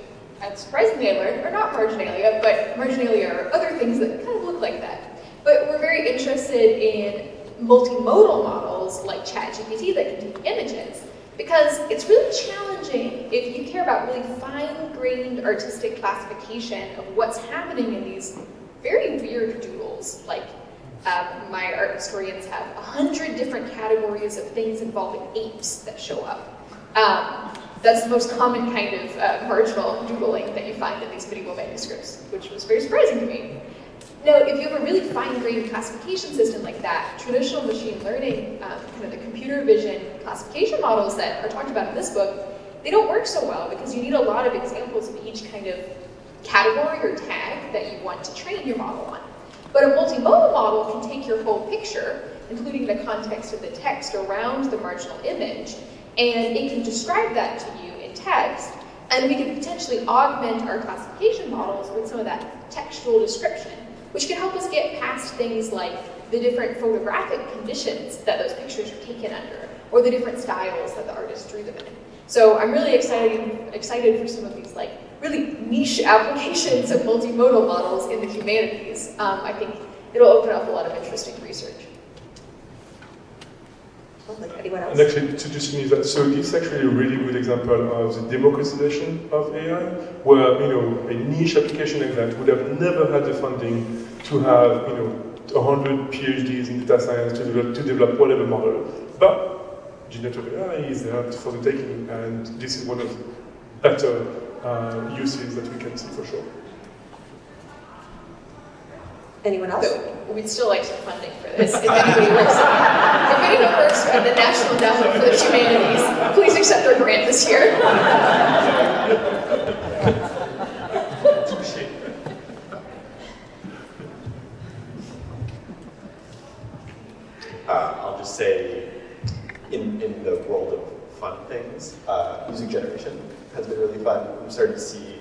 surprisingly I learned, are not marginalia, but marginalia are other things that kind of look like that. But we're very interested in multimodal models like ChatGPT that can take images, because it's really challenging if you care about really fine-grained artistic classification of what's happening in these very weird doodles. My art historians have 100 different categories of things involving apes that show up. That's the most common kind of marginal doodling that you find in these medieval manuscripts, which was very surprising to me. Now, if you have a really fine-grained classification system like that, traditional machine learning, kind of the computer vision classification models that are talked about in this book, they don't work so well because you need a lot of examples of each kind of category or tag that you want to train your model on. But a multimodal model can take your whole picture, including the context of the text around the marginal image, and it can describe that to you in text, and we can potentially augment our classification models with some of that textual description, which can help us get past things like the different photographic conditions that those pictures are taken under, or the different styles that the artist drew them in. So I'm really excited for some of these really niche applications of multimodal models in the humanities. I think it'll open up a lot of interesting research. Anyone else? And actually, to just finish that, so this is actually a really good example of the democratization of AI, where a niche application like that would have never had the funding to have 100 PhDs in data science to develop whatever model. But generative AI is there for the taking, and this is one of the better uses that we can see for sure. Anyone else? So we'd still like some funding for this. If anyone works at the National Endowment for the Humanities, please accept our grant this year. I'll just say, in the world of fun things, music generation has been really fun. We've started to see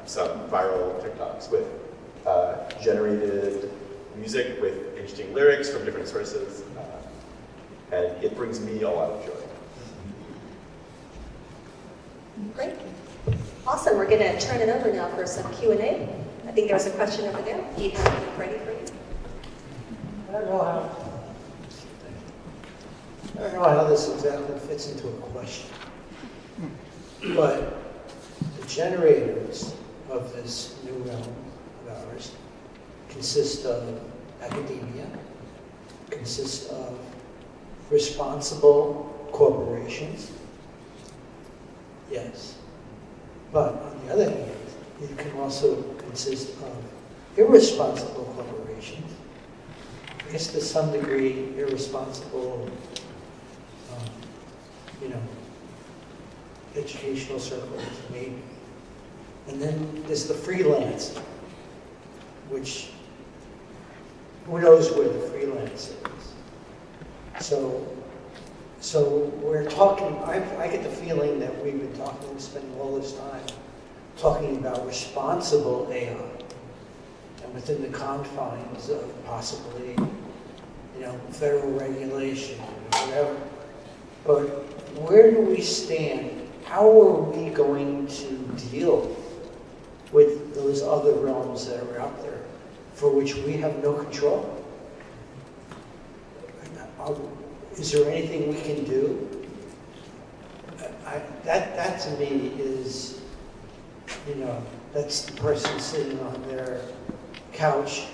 some viral TikToks with generated music with interesting lyrics from different sources, and it brings me a lot of joy. Great. Awesome. We're going to turn it over now for some Q&A. I think there was a question over there. Do you have it ready for you? I don't know how this exactly fits into a question, but the generators of this new realm of ours consist of academia, consist of responsible corporations, yes, but on the other hand, it can also consist of irresponsible corporations. I guess to some degree, irresponsible, educational circles, maybe. And then there's the freelance, which, who knows where the freelancer is. So we're talking, I get the feeling that we've been talking, spending all this time talking about responsible AI, and within the confines of possibly, federal regulation, whatever. But where do we stand? How are we going to deal with those other realms that are out there for which we have no control? Is there anything we can do? That to me is, that's the person sitting on their couch,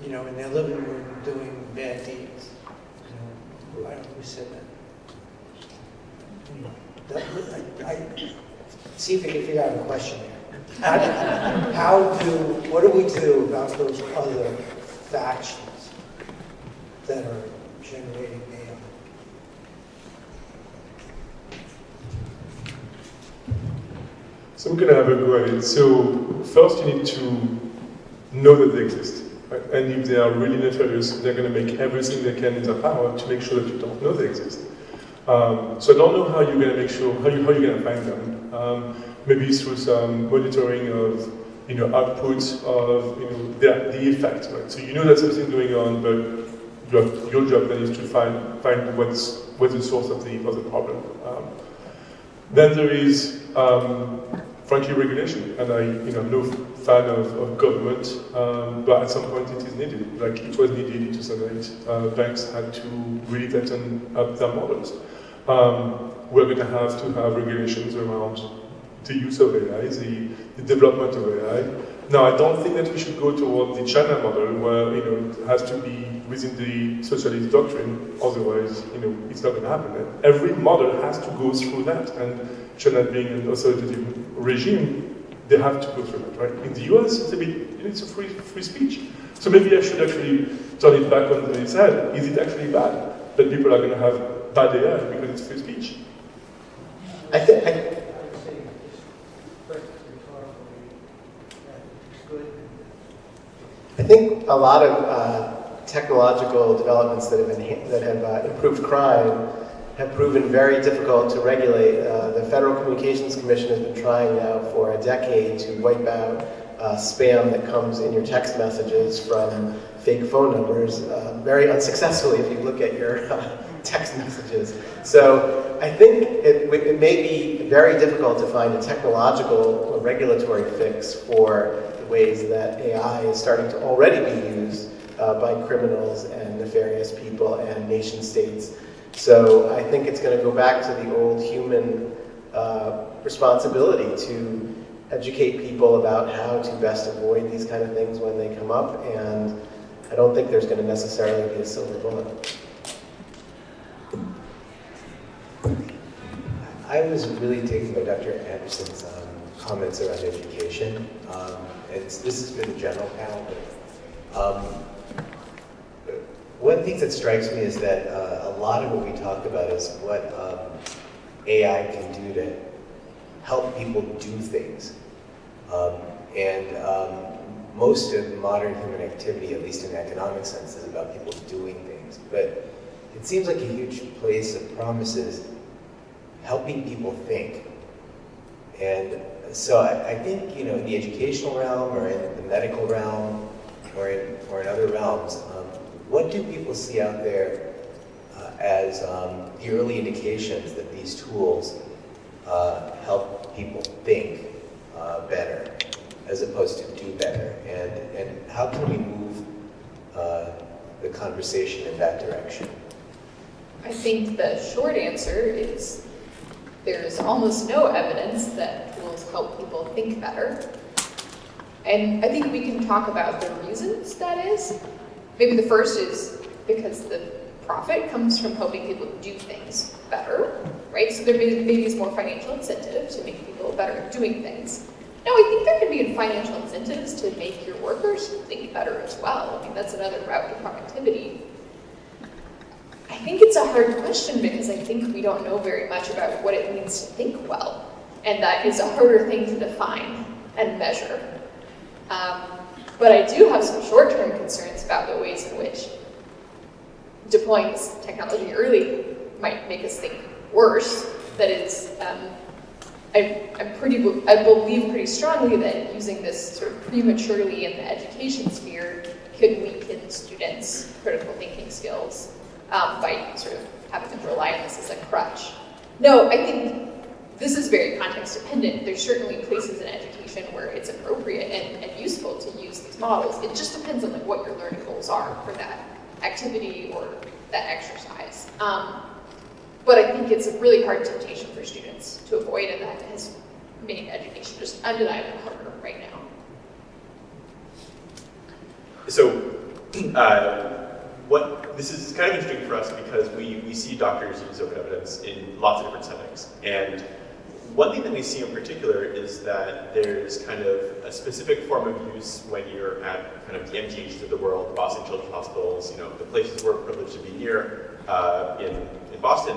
in their living room doing bad deeds. I don't know who said that. See if you can figure out a question there. What do we do about those other factions that are generating AI? So we're going to have a go at it. So first you need to know that they exist. Right? And if they are really nefarious, they're going to make everything they can in their power to make sure that you don't know they exist. So I don't know how you're going to make sure, how you're going to find them. Maybe through some monitoring of outputs of the effect. Right? So you know that something's going on, but your job then is to find what's the source of the problem. Then there is, frankly, regulation. And I'm no fan of government, but at some point it is needed. Like it was needed in 2008. Banks had to really tighten up their models. We're going to have regulations around the use of AI, the development of AI. Now, I don't think that we should go toward the China model, where it has to be within the socialist doctrine. Otherwise, it's not going to happen. Every model has to go through that, and China being an authoritative regime, they have to go through that, right? In the US, it's a bit, it's a free speech. So maybe I should actually turn it back on its head. Is it actually bad that people are going to have bad AI because it's free speech? I think a lot of technological developments that have improved crime have proven very difficult to regulate. The Federal Communications Commission has been trying now for a decade to wipe out spam that comes in your text messages from fake phone numbers, very unsuccessfully if you look at your text messages. So I think it may be very difficult to find a technological or regulatory fix for the ways that AI is starting to already be used by criminals and nefarious people and nation states. So I think it's going to go back to the old human responsibility to educate people about how to best avoid these kind of things when they come up, and I don't think there's going to necessarily be a silver bullet. I was really taken by Dr. Anderson's comments around education. This has been a general panel, but one of the things that strikes me is that a lot of what we talk about is what AI can do to help people do things. Most of modern human activity, at least in an economic sense, is about people doing things. But it seems like a huge place of promise is helping people think. And so I think, in the educational realm or in the medical realm or in other realms, what do people see out there as the early indications that these tools help people think better as opposed to do better? And how can we move the conversation in that direction? I think the short answer is there's almost no evidence that tools help people think better. And I think we can talk about the reasons that is. Maybe the first is because the profit comes from helping people do things better, right? So there maybe is more financial incentive to make people better at doing things. No, I think there can be financial incentives to make your workers think better as well. I mean, that's another route to productivity. I think it's a hard question because I think we don't know very much about what it means to think well. And that is a harder thing to define and measure. But I do have some short-term concerns about the ways in which deploying this technology early might make us think worse. That is, I believe pretty strongly that using this sort of prematurely in the education sphere could weaken students' critical thinking skills by sort of having them rely on this as a crutch. No, I think this is very context dependent. There's certainly places in education where it's appropriate and useful to use these models. It just depends on like what your learning goals are for that activity or that exercise. But I think it's a really hard temptation for students to avoid, and that has made education just undeniably harder right now. So, this is kind of interesting for us because we see doctors use open evidence in lots of different settings. And one thing that we see in particular is that there's kind of a specific form of use when you're at kind of the MGHs of the world, the Boston Children's Hospitals, you know, the places we're privileged to be near in Boston.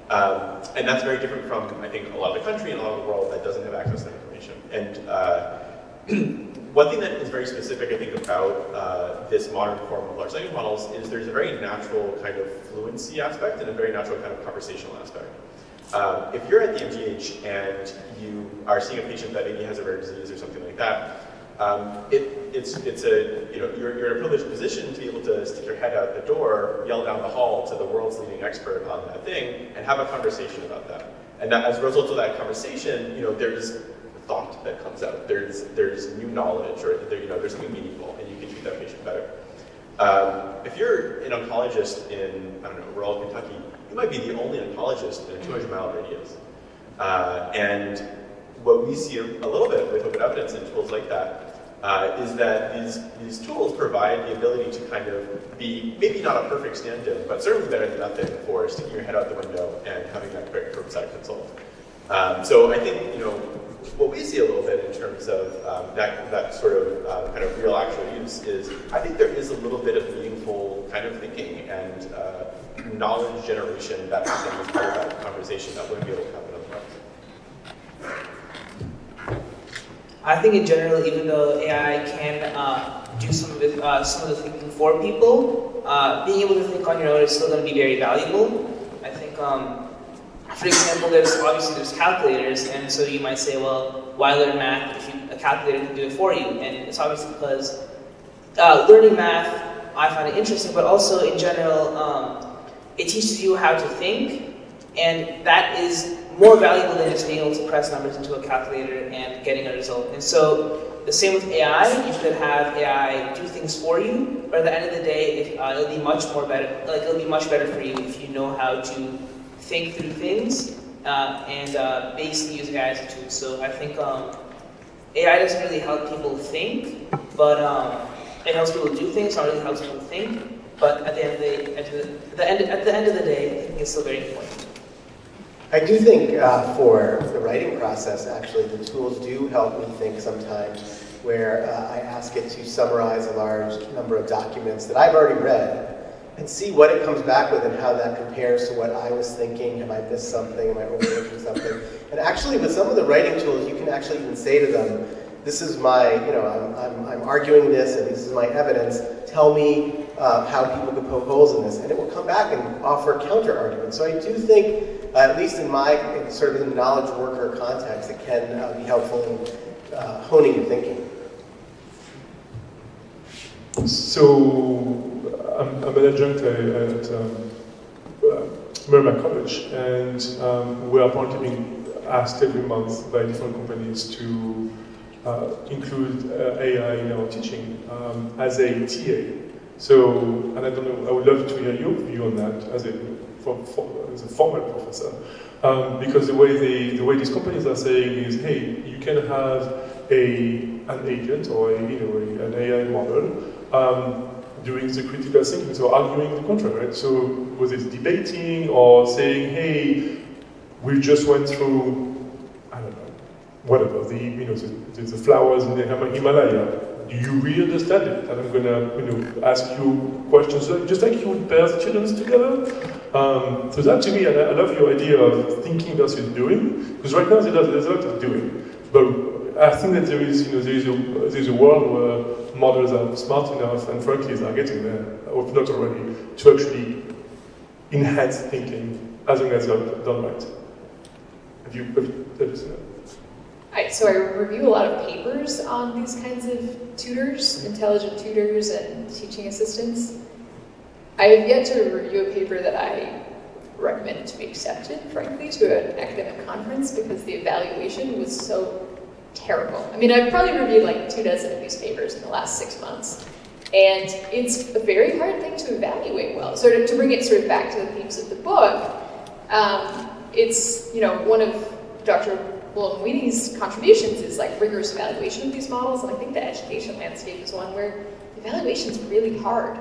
And that's very different from, I think, a lot of the country and a lot of the world that doesn't have access to that information. And one thing that is very specific, I think, about this modern form of large language models is there's a very natural kind of fluency aspect and a very natural kind of conversational aspect. If you're at the MGH and you are seeing a patient that maybe has a rare disease or something like that, you're in a privileged position to be able to stick your head out the door, yell down the hall to the world's leading expert on that thing, and have a conversation about that. And that, as a result of that conversation, there's thought that comes out. There's new knowledge, or there's something meaningful, and you can treat that patient better. If you're an oncologist in, I don't know, rural Kentucky, you might be the only oncologist in a 200-mile radius. And what we see a little bit with open evidence and tools like that is that these tools provide the ability to kind of be, maybe not a perfect stand-in, but certainly better than nothing for sticking your head out the window and having that quick curbside consult. So I think, what we see a little bit in terms of that sort of kind of real actual use is, I think there is a little bit of meaningful kind of thinking and knowledge generation that happens as part of that conversation that wouldn't be able to happen otherwise. I think in general, even though AI can do some of the thinking for people, being able to think on your own is still going to be very valuable. I think, for example, there's calculators, and so you might say, well, why learn math if a calculator can do it for you? And it's obviously because learning math, I find it interesting, but also in general, it teaches you how to think, and that is more valuable than just being able to press numbers into a calculator and getting a result. And so the same with AI, you could have AI do things for you, but at the end of the day, it'll be much better for you if you know how to think through things and basically use AI as a tool. So I think AI doesn't really help people think, but it helps people do things. Not really helps people think, but at the end of the day, I think it's still very important. I do think for the writing process, actually, the tools do help me think sometimes, where I ask it to summarize a large number of documents that I've already read and see what it comes back with and how that compares to what I was thinking. Have I missed something? Am I overlooking something? And actually, with some of the writing tools, you can actually even say to them, this is my, I'm arguing this, and this is my evidence. Tell me how people could poke holes in this. And it will come back and offer counter-arguments. So I do think, at least in my sort of in the knowledge worker context, it can be helpful in honing your thinking. So I'm an adjunct at Merrimack College, and we are apparently being asked every month by different companies to include AI in our teaching as a TA. So, and I don't know, I would love to hear your view on that as a former professor, because the way these companies are saying is, hey, you can have an agent or an AI model doing the critical thinking, so arguing the contrary, right? So whether it's debating or saying, hey, we just went through, I don't know, whatever, the flowers in the Himalaya. Do you really understand it? And I'm gonna, ask you questions just like you would pair students together. So that to me, and I love your idea of thinking versus doing, because right now there's a lot of doing, but I think that there is a world where models are smart enough, and frankly, are getting there, or if not already, to actually enhance thinking as long as they're done right. Have you seen that? So I review a lot of papers on these kinds of tutors, intelligent tutors and teaching assistants. I have yet to review a paper that I recommended to be accepted, frankly, to an academic conference because the evaluation was so terrible. I mean, I've probably reviewed like 24 of these papers in the last 6 months, and it's a very hard thing to evaluate well. So to bring it sort of back to the themes of the book, it's, you know, one of Dr. Buolamwini's contributions is like rigorous evaluation of these models, and I think the education landscape is one where evaluation is really hard.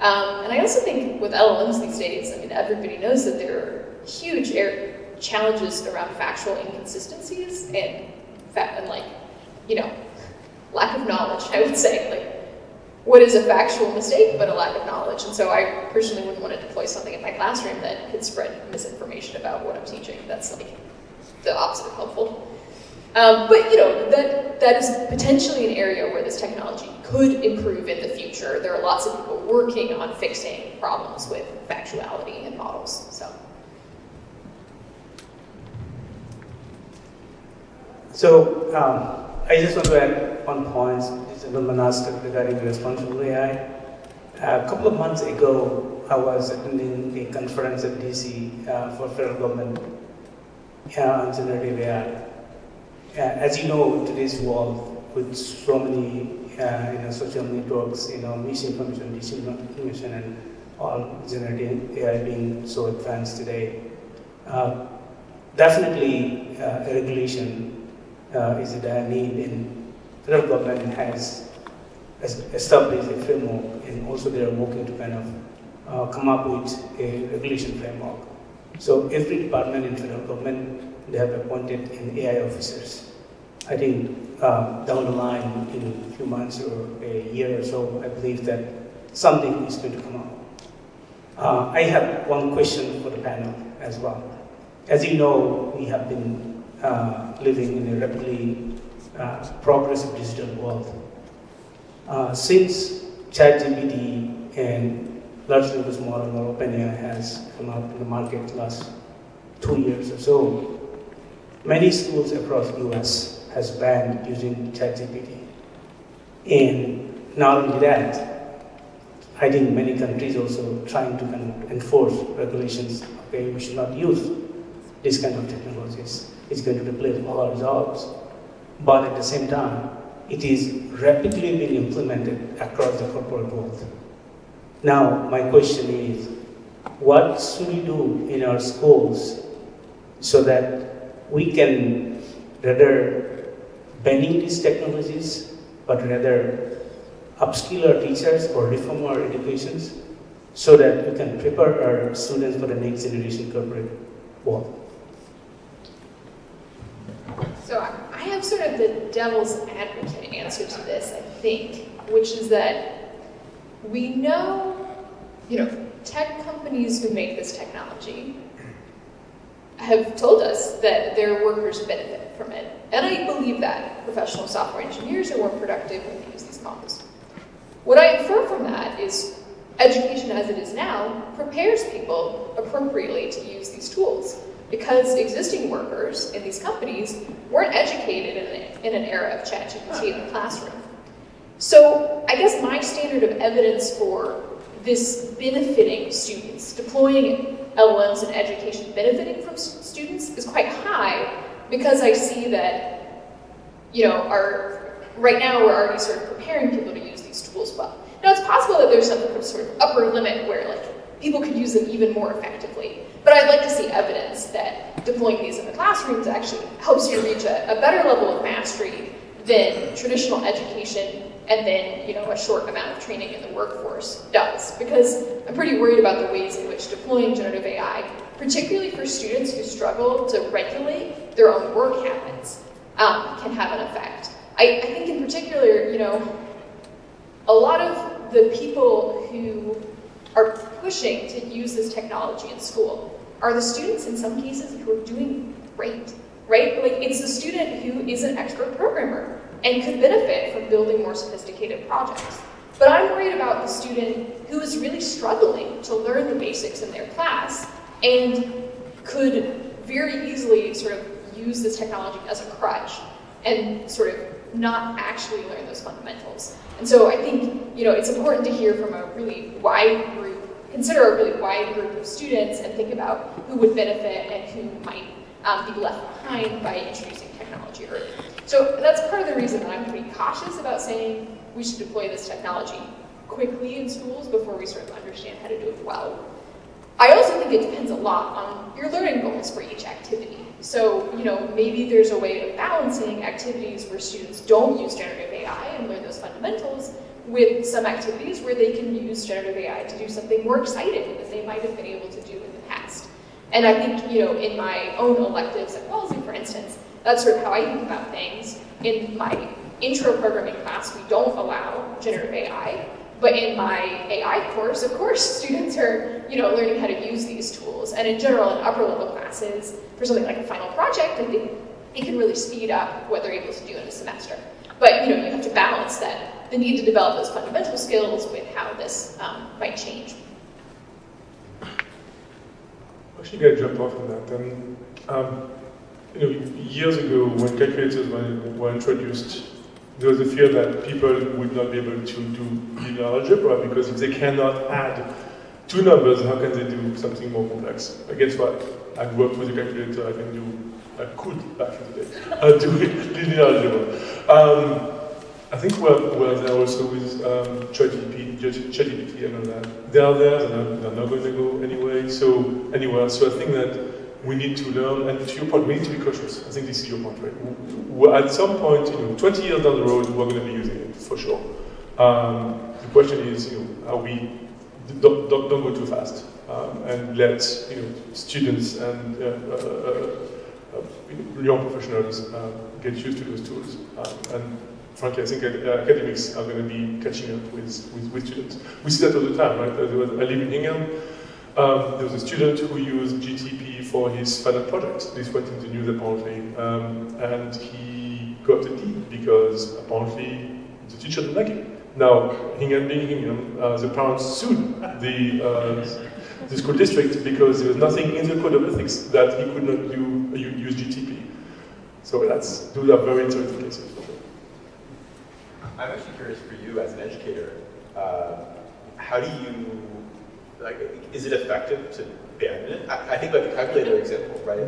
And I also think with LLMs these days, I mean, everybody knows that there are huge challenges around factual inconsistencies and like, you know, lack of knowledge, I would say. Like, what is a factual mistake but a lack of knowledge? And so I personally wouldn't want to deploy something in my classroom that could spread misinformation about what I'm teaching. That's like the opposite of helpful. But you know, that is potentially an area where this technology could improve in the future. There are lots of people working on fixing problems with factuality in models. So I just want to add one point. This gentleman asked regarding responsible AI. A couple of months ago, I was attending a conference at DC for federal government on generative AI. As you know, today's world with so many social networks, misinformation, disinformation, and all generative AI being so advanced today, definitely regulation is a dire need, and federal government has established a framework, and also they are working to kind of come up with a regulation framework. So every department in federal government, they have appointed an AI officers. I think down the line, in a few months or a year or so, I believe that something is going to come up. I have one question for the panel as well. As you know, we have been living in a rapidly progressive digital world. Since ChatGPT and large language model or OpenAI has come out in the market last 2 years or so, many schools across the US has banned using ChatGPT. And not only that, I think many countries also trying to kind of enforce regulations. Okay, we should not use this kind of technologies. It's going to replace all our jobs. But at the same time, it is rapidly being implemented across the corporate world. Now, my question is, what should we do in our schools so that we can rather banning these technologies, but rather upskill our teachers or reform our educations so that we can prepare our students for the next generation corporate world? So I have sort of the devil's advocate answer to this, I think, which is that we know, tech companies who make this technology have told us that their workers benefit from it. And I believe that professional software engineers are more productive when they use these models. What I infer from that is education as it is now prepares people appropriately to use these tools because existing workers in these companies weren't educated in an era of ChatGPT in the classroom. So I guess my standard of evidence for this benefiting students, deploying LLMs in education benefiting from students is quite high because I see that, right now we're already sort of preparing people to use these tools well. Now it's possible that there's some sort of upper limit where people could use them even more effectively, but I'd like to see evidence that deploying these in the classrooms actually helps you reach a better level of mastery than traditional education and then, a short amount of training in the workforce does. Because I'm pretty worried about the ways in which deploying generative AI, particularly for students who struggle to regulate their own work habits, can have an effect. I think in particular, a lot of the people who are pushing to use this technology in school are the students in some cases who are doing great, right? It's the student who is an expert programmer and could benefit from building more sophisticated projects. But I'm worried about the student who is really struggling to learn the basics in their class and could very easily sort of use this technology as a crutch and sort of not actually learn those fundamentals. And so I think, it's important to hear from a really wide group, consider a really wide group of students and think about who would benefit and who might be left behind by introducing technology early. So that's part of the reason that I'm pretty cautious about saying we should deploy this technology quickly in schools before we sort of understand how to do it well. I also think it depends a lot on your learning goals for each activity. So, maybe there's a way of balancing activities where students don't use generative AI and learn those fundamentals with some activities where they can use generative AI to do something more exciting than they might have been able to do in the past. And I think, in my own electives at Wellesley, for instance, that's sort of how I think about things. In my intro programming class, we don't allow generative AI. But in my AI course, of course, students are, learning how to use these tools. And in general, in upper level classes, for something like a final project, I think it can really speed up what they're able to do in a semester. But, you have to balance that, the need to develop those fundamental skills with how this might change. Actually, I jump off on that. Years ago, when calculators were introduced, there was a fear that people would not be able to do linear algebra because if they cannot add two numbers, how can they do something more complex? Guess what? I've worked with a calculator, I could back in the day, do linear algebra. I think we're there also with ChatGPT and all that. They are there, they're not going to go anywhere. So I think that we need to learn, and to your point, we need to be cautious. I think this is your point, right? At some point, 20 years down the road, we're going to be using it, for sure. The question is, are we, don't go too fast, and let, students and young professionals get used to those tools. And frankly, I think academics are going to be catching up with students. We see that all the time, right? I live in England. There was a student who used GTP for his final project. This went in the news apparently, and he got a D because apparently the teacher didn't like it. Now, Hingham being Hingham, the parents sued the school district because there was nothing in the code of ethics that he could not use GTP. So those are very interesting cases. I'm actually curious for you as an educator, how do you, is it effective to ban it? I think like the calculator example, right?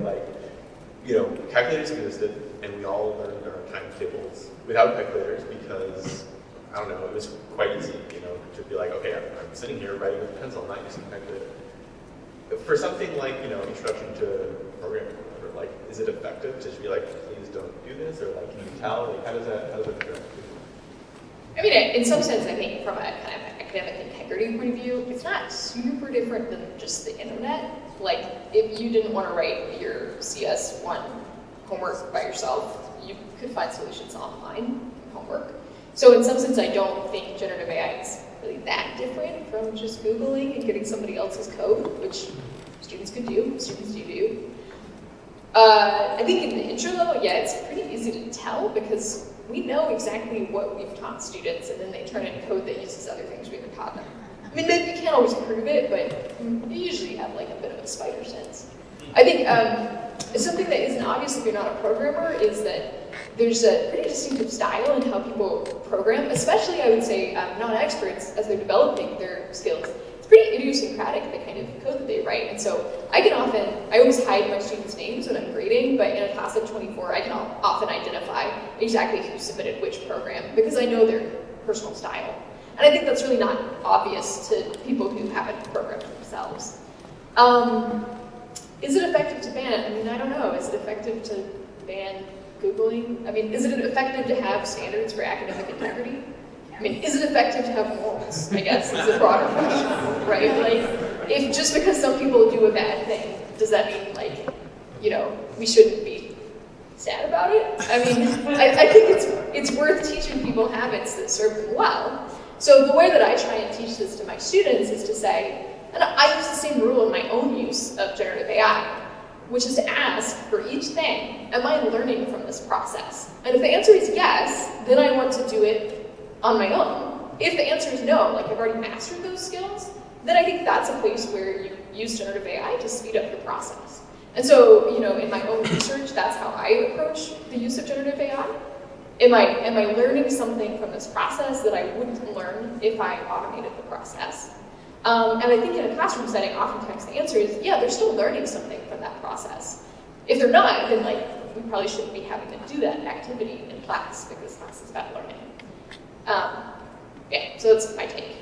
Calculators existed and we all learned our timetables without calculators because, I don't know, it was quite easy, to be like, okay, I'm sitting here writing with a pencil, not using a calculator. For something like, introduction to programming, or is it effective to just be like, please don't do this, or can you tell, how does that interact? I mean, in some sense, I think from a kind of academic integrity point of view, it's not super different than just the internet. If you didn't want to write your CS1 homework by yourself, you could find solutions online, homework. So in some sense, I don't think generative AI is really that different from just Googling and getting somebody else's code, which students could do, students do. I think in the intro level, yeah, it's pretty easy to tell because we know exactly what we've taught students and then they turn in code that uses other things we haven't taught them. I mean, maybe you can't always prove it, but you usually have a bit of a spider sense. I think something that isn't obvious if you're not a programmer is that there's a pretty distinctive style in how people program, especially, I would say, non-experts as they're developing their skills. It's pretty idiosyncratic, the kind of code that they write. And so I always hide my students' names when I'm grading, but in a class of 24, I can often identify exactly who submitted which program because I know their personal style. And I think that's really not obvious to people who haven't programmed themselves. Is it effective to ban it? I mean, I don't know. Is it effective to ban Googling? I mean, is it effective to have standards for academic integrity? I mean, is it effective to have morals, I guess, is a broader question, right? If just because some people do a bad thing, does that mean, we shouldn't be sad about it? I mean, I think it's worth teaching people habits that serve them well. So the way that I try and teach this to my students is to say, and I use the same rule in my own use of generative AI, which is to ask for each thing, am I learning from this process? And if the answer is yes, then I want to do it on my own. If the answer is no, I've already mastered those skills, then I think that's a place where you use generative AI to speed up the process. And so, you know, in my own research, that's how I approach the use of generative AI. Am I learning something from this process that I wouldn't learn if I automated the process? And I think in a classroom setting, oftentimes the answer is, yeah, they're still learning something from that process. If they're not, then like, we probably shouldn't be having to do that activity in class because class is about learning. Yeah, so that's my take.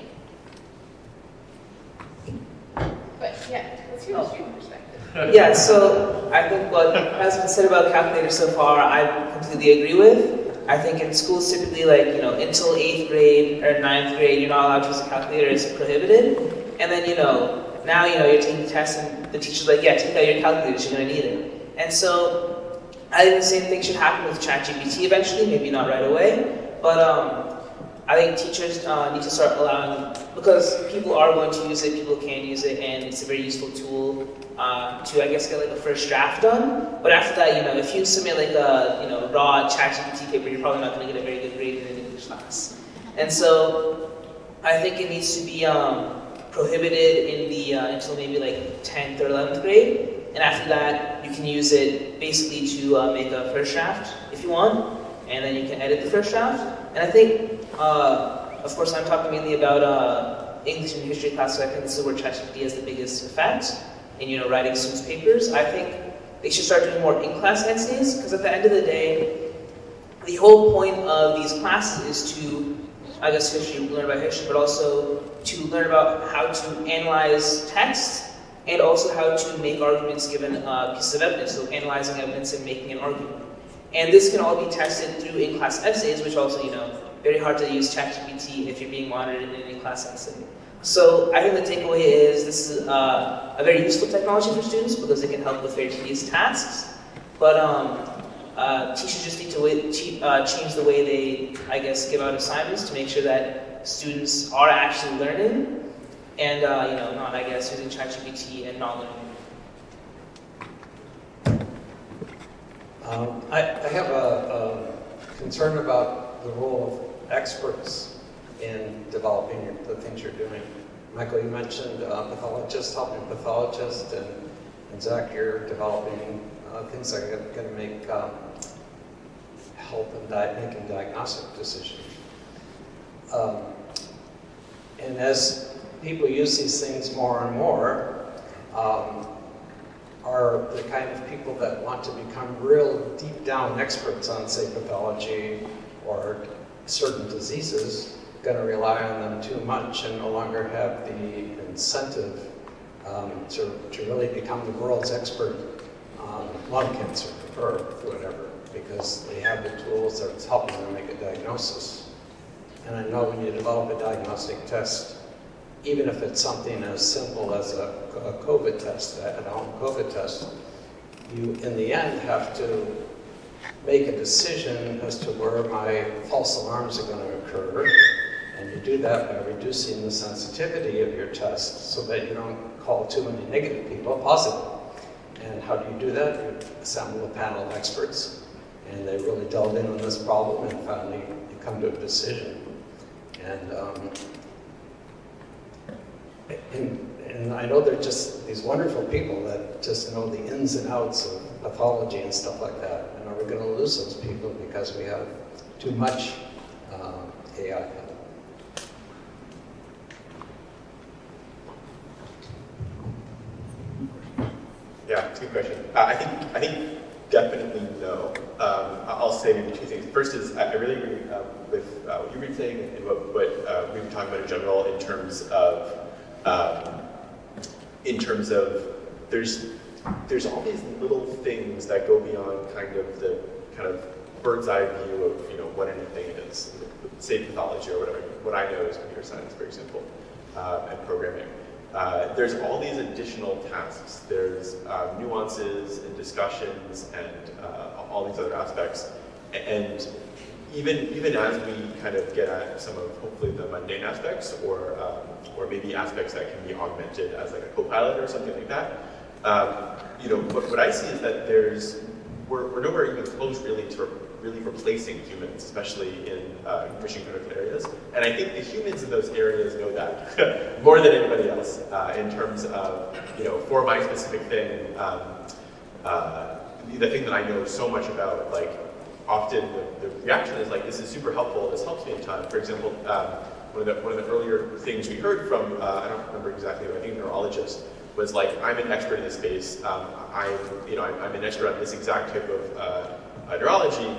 But yeah, let's hear the student perspective. Yeah, so I think what has been said about calculators so far, I completely agree with. I think in schools typically, like, you know, until 8th grade or 9th grade, you're not allowed to use a calculator, it's prohibited. And then, you know, now, you know, you're taking tests and the teacher's like, yeah, take out your calculators, you're gonna need it. And so, I think the same thing should happen with ChatGPT eventually, maybe not right away, but I think teachers need to start allowing, because people are going to use it, people can use it, and it's a very useful tool to, I guess, get like a first draft done. But after that, you know, if you submit like a, you know, raw ChatGPT paper, you're probably not going to get a very good grade in an English class. And so, I think it needs to be prohibited in the until maybe like 10th or 11th grade. And after that, you can use it basically to make a first draft if you want, and then you can edit the first draft. And I think, of course, I'm talking mainly about English and history class, so I think this is where ChatGPT has the biggest effect in, you know, writing students' papers. I think they should start doing more in-class essays, because at the end of the day, the whole point of these classes is to, I guess, learn about history, but also to learn about how to analyze text, and also how to make arguments given pieces of evidence, so analyzing evidence and making an argument. And this can all be tested through in-class essays, which also, you know, very hard to use ChatGPT if you're being monitored in an in-class essay. So I think the takeaway is this is a very useful technology for students because it can help with very tedious tasks. But teachers just need to change the way they, I guess, give out assignments to make sure that students are actually learning and, you know, not, I guess, using ChatGPT and not learning. I have a concern about the role of experts in developing the things you're doing. Michael, you mentioned pathologists, helping pathologists, and Zach, you're developing things that are going to make help in making diagnostic decisions. And as people use these things more and more, are the kind of people that want to become real deep down experts on, say, pathology or certain diseases, going to rely on them too much and no longer have the incentive to really become the world's expert on lung cancer or whatever, because they have the tools that's helping them make a diagnosis. And I know when you develop a diagnostic test, even if it's something as simple as a COVID test, an at-home COVID test, you, in the end, have to make a decision as to where my false alarms are going to occur, and you do that by reducing the sensitivity of your test so that you don't call too many negative people positive. And how do you do that? You assemble a panel of experts, and they really delve in on this problem, and finally you come to a decision. And I know they're just these wonderful people that just know the ins and outs of pathology and stuff like that. And are we going to lose those people because we have too much AI? Yeah, it's a good question. I think definitely no. I'll say maybe two things. First is I really agree with what you've been saying and what we've been talking about in general in terms of there's all these little things that go beyond kind of the bird's eye view of, you know, what anything is, say pathology or whatever. What I know is computer science, very simple, and programming. There's all these additional tasks. There's nuances and discussions and all these other aspects. And even as we kind of get at some of hopefully the mundane aspects, or maybe aspects that can be augmented as like a co-pilot or something like that, you know, what I see is that we're nowhere even close really to really replacing humans, especially in mission critical areas. And I think the humans in those areas know that more than anybody else in terms of, you know, for my specific thing, the thing that I know so much about, like, often the reaction is like, this is super helpful, this helps me in time. For example, one of the earlier things we heard from, I don't remember exactly, but I think a neurologist, was like, I'm an expert in this space. I'm an expert on this exact type of neurology.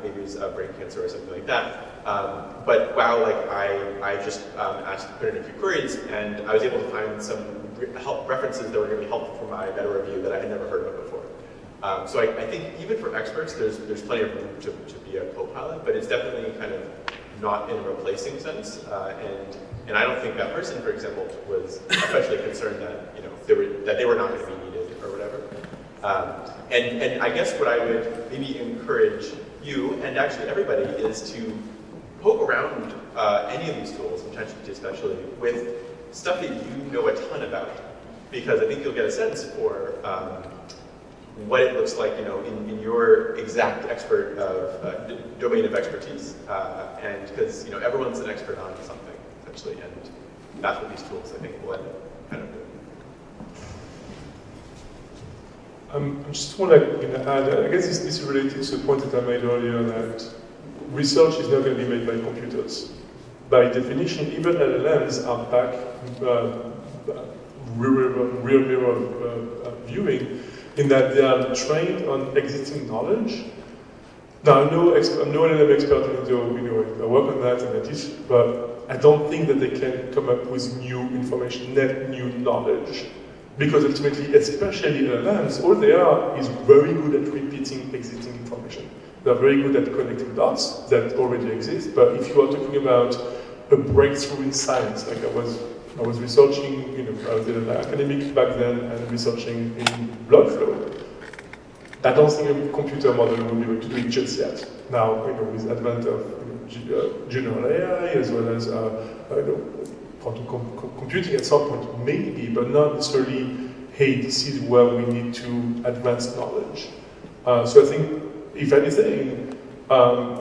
Maybe it's brain cancer or something like that. But wow, like I just asked to put in a few queries, and I was able to find some references that were going to be helpful for my meta review that I had never heard of before. So I think even for experts, there's plenty of room to be a co-pilot, but it's definitely kind of not in a replacing sense. And I don't think that person, for example, was especially concerned that they were not going to be needed or whatever. And I guess what I would maybe encourage you and actually everybody is to poke around any of these tools, and ChatGPT especially, with stuff that you know a ton about, because I think you'll get a sense for what it looks like, in your exact expert of domain of expertise, and because everyone's an expert on something essentially, and that's what these tools I think will end up kind of doing. I just want to add, I guess this is related to the point that I made earlier, that research is not going to be made by computers. By definition, even LLMs are back rear mirror viewing, in that they are trained on existing knowledge. Now, I'm no LLM expert, I work on that and I teach, but I don't think that they can come up with new information, net new knowledge. Because ultimately, especially LLMs, all they are is very good at repeating existing information. They're very good at connecting dots that already exist, but if you are talking about a breakthrough in science, like I was researching, I was an academic back then and researching in blood flow. I don't think a computer model will be able to do it just yet. Now, with advent of general AI as well as quantum computing at some point, maybe, but not necessarily, hey, this is where we need to advance knowledge. So I think, if anything,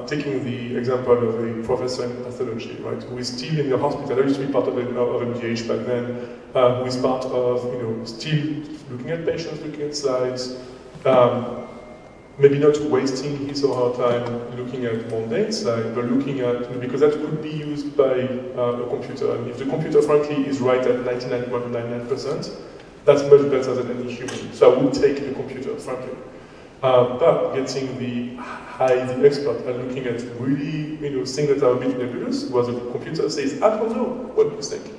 taking the example of a professor in pathology, right, who is still in the hospital, I used to be part of MGH back then, who is part of, still looking at patients, looking at slides, maybe not wasting his or her time looking at mundane slides, but looking at, because that could be used by a computer. And if the computer, frankly, is right at 99.99%, that's much better than any human. So I would take the computer, frankly. But getting the expert and looking at really, things that are a bit nebulous, where the computer says, I don't know, what do you think?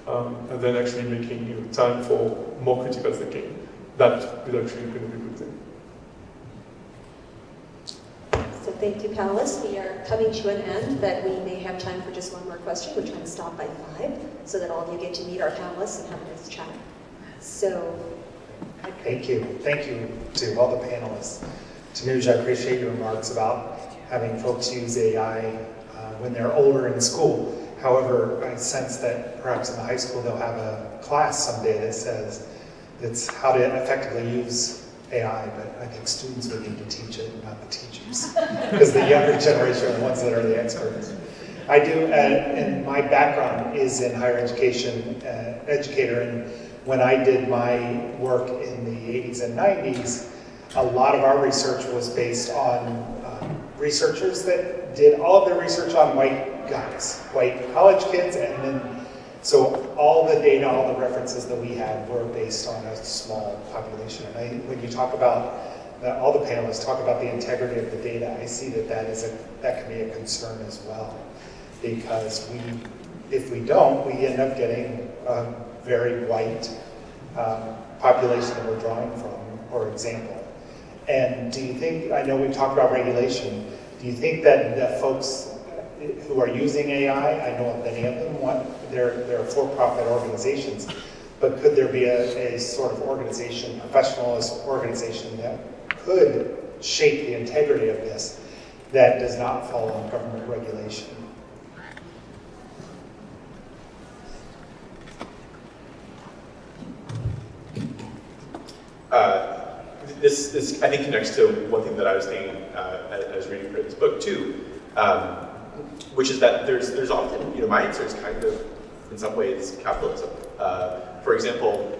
And then actually making time for more critical thinking. That is actually going to be a good thing. So thank you, panelists. We are coming to an end, but we may have time for just one more question. We're trying to stop by 5, so that all of you get to meet our panelists and have a nice chat. So, thank you. Thank you to all the panelists. Tanuj, I appreciate your remarks about having folks use AI when they're older in school. However, I sense that perhaps in the high school they'll have a class someday that says it's how to effectively use AI, but I think students would need to teach it, not the teachers, because the younger generation are the ones that are the experts. I do, and my background is in higher education, educator, and when I did my work in the 80s and 90s, a lot of our research was based on researchers that did all of their research on white guys, white college kids, and then so all the data, all the references that we had were based on a small population. And when you talk about, all the panelists talk about the integrity of the data, I see that that can be a concern as well. Because if we don't, we end up getting a very white population that we're drawing from, for example. And do you think, I know we talked about regulation, do you think that folks who are using AI, I know of many of them, they're for-profit organizations, but could there be a sort of organization, professionalist organization that could shape the integrity of this that does not fall on government regulation? This I think connects to one thing that I was thinking as I was reading for this book too, which is that there's often, my answer is kind of, in some ways, capitalism. For example,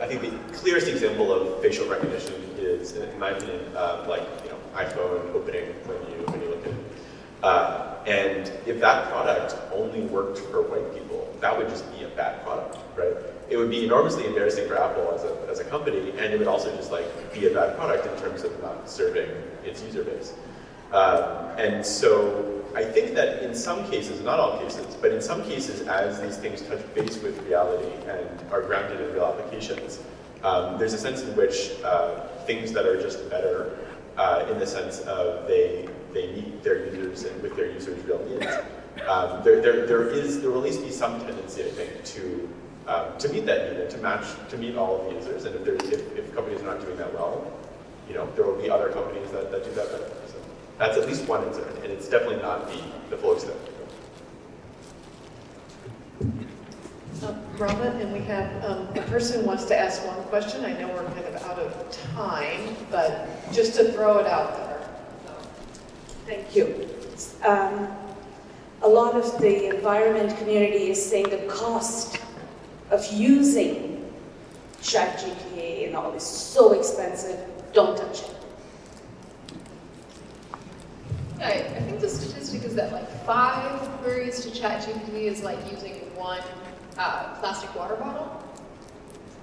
I think the clearest example of facial recognition is, in my opinion, iPhone opening when you look at it. And if that product only worked for white people, that would just be a bad product, right? It would be enormously embarrassing for Apple as a company, and it would also just be a bad product in terms of not serving its user base. And so I think that in some cases, not all cases, but in some cases, as these things touch base with reality and are grounded in real applications, there's a sense in which things that are just better in the sense of they meet their users and with their users' real needs. There will at least be some tendency, I think, to meet that need and to meet all of the users. And if companies are not doing that well, there will be other companies that do that better. So that's at least one incident, and it's definitely not the full extent. Robert, and we have a person who wants to ask one question. I know we're kind of out of time, but just to throw it out there. Thank you. A lot of the environment community is saying the cost of using ChatGPT and all is so expensive, don't touch it. I think the statistic is that 5 queries to ChatGPT is like using 1 plastic water bottle,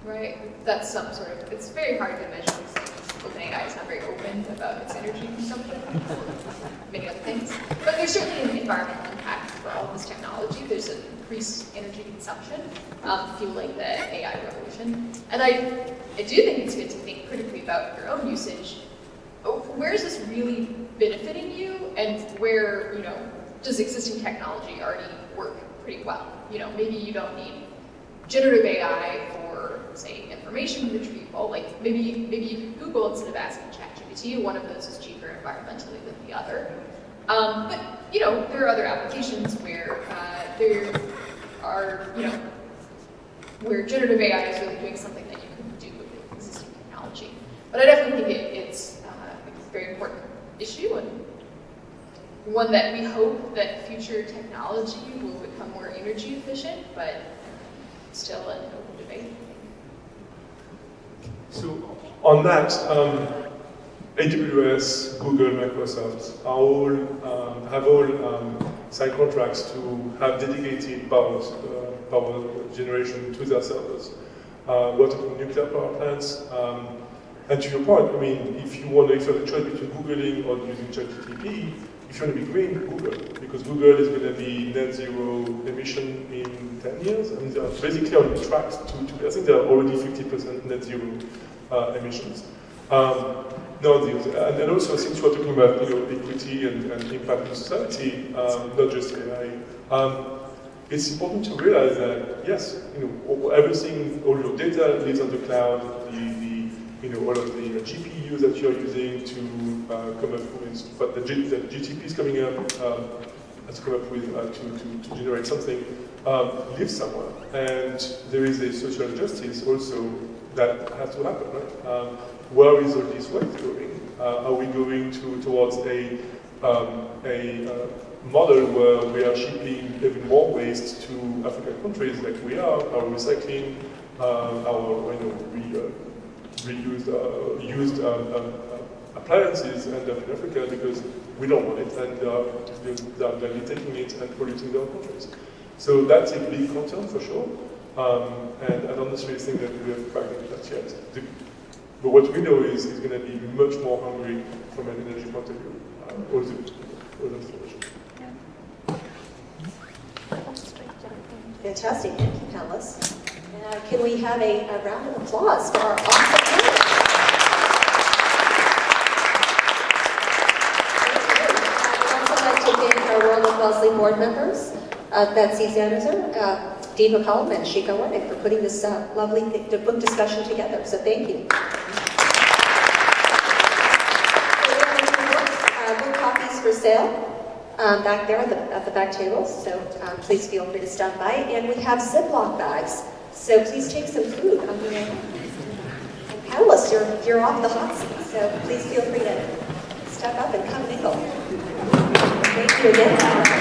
right? That's some sort of, it's very hard to measure these things. OpenAI is not very open about its energy consumption, many other things. But there's certainly an environmental impact for all of this technology. There's an increased energy consumption fueling the AI revolution. And I do think it's good to think critically about your own usage. Where is this really benefiting you, and where, does existing technology already work pretty well? Maybe you don't need generative AI for, say, information retrieval. Maybe you can Google instead of asking ChatGPT. One of those is cheaper environmentally than the other. But there are other applications where there are, where generative AI is really doing something that you couldn't do with existing technology. But I definitely think it's a very important issue, and one that we hope that future technology will become more energy efficient, but still an open debate. So on that, AWS, Google, Microsoft have all signed contracts to have dedicated power generation to their servers. We're talking nuclear power plants. And to your point, if you have a choice between Googling or using ChatGPT, if you want to be green, Google, because Google is going to be net zero emission in 10 years. They are basically on track to I think they are already 50% net zero emissions. And also, since we're talking about equity and impact on society, not just AI, it's important to realize that yes, everything, all your data lives on the cloud. All of the GPUs that you're using to come up with, but the GTP is coming up to come up with to generate something, lives somewhere, and there is a social justice also that has to happen. Right? Where is all this waste going? Are we going towards a model where we are shipping even more waste to African countries like we are? Our recycling, our used appliances end up in Africa because we don't want it, and they're taking it and polluting their countries. So that's a big concern for sure, and I don't necessarily think that we have cracked that yet. But what we know is it's going to be much more hungry from an energy point of view. All the information. Fantastic, thank you, panelists. Can we have a round of applause for our awesome panelists? I'd also like to thank our World of Wellesley board members, Betsy Zanizer, Dee McCollum, and Sheikha Warnick for putting this lovely book discussion together. So thank you. Book copies for sale. Back there at the back tables, so please feel free to stop by. And we have Ziploc bags, so please take some food. And panelists, you're off the hot seat, so please feel free to step up and come mingle. Thank you again.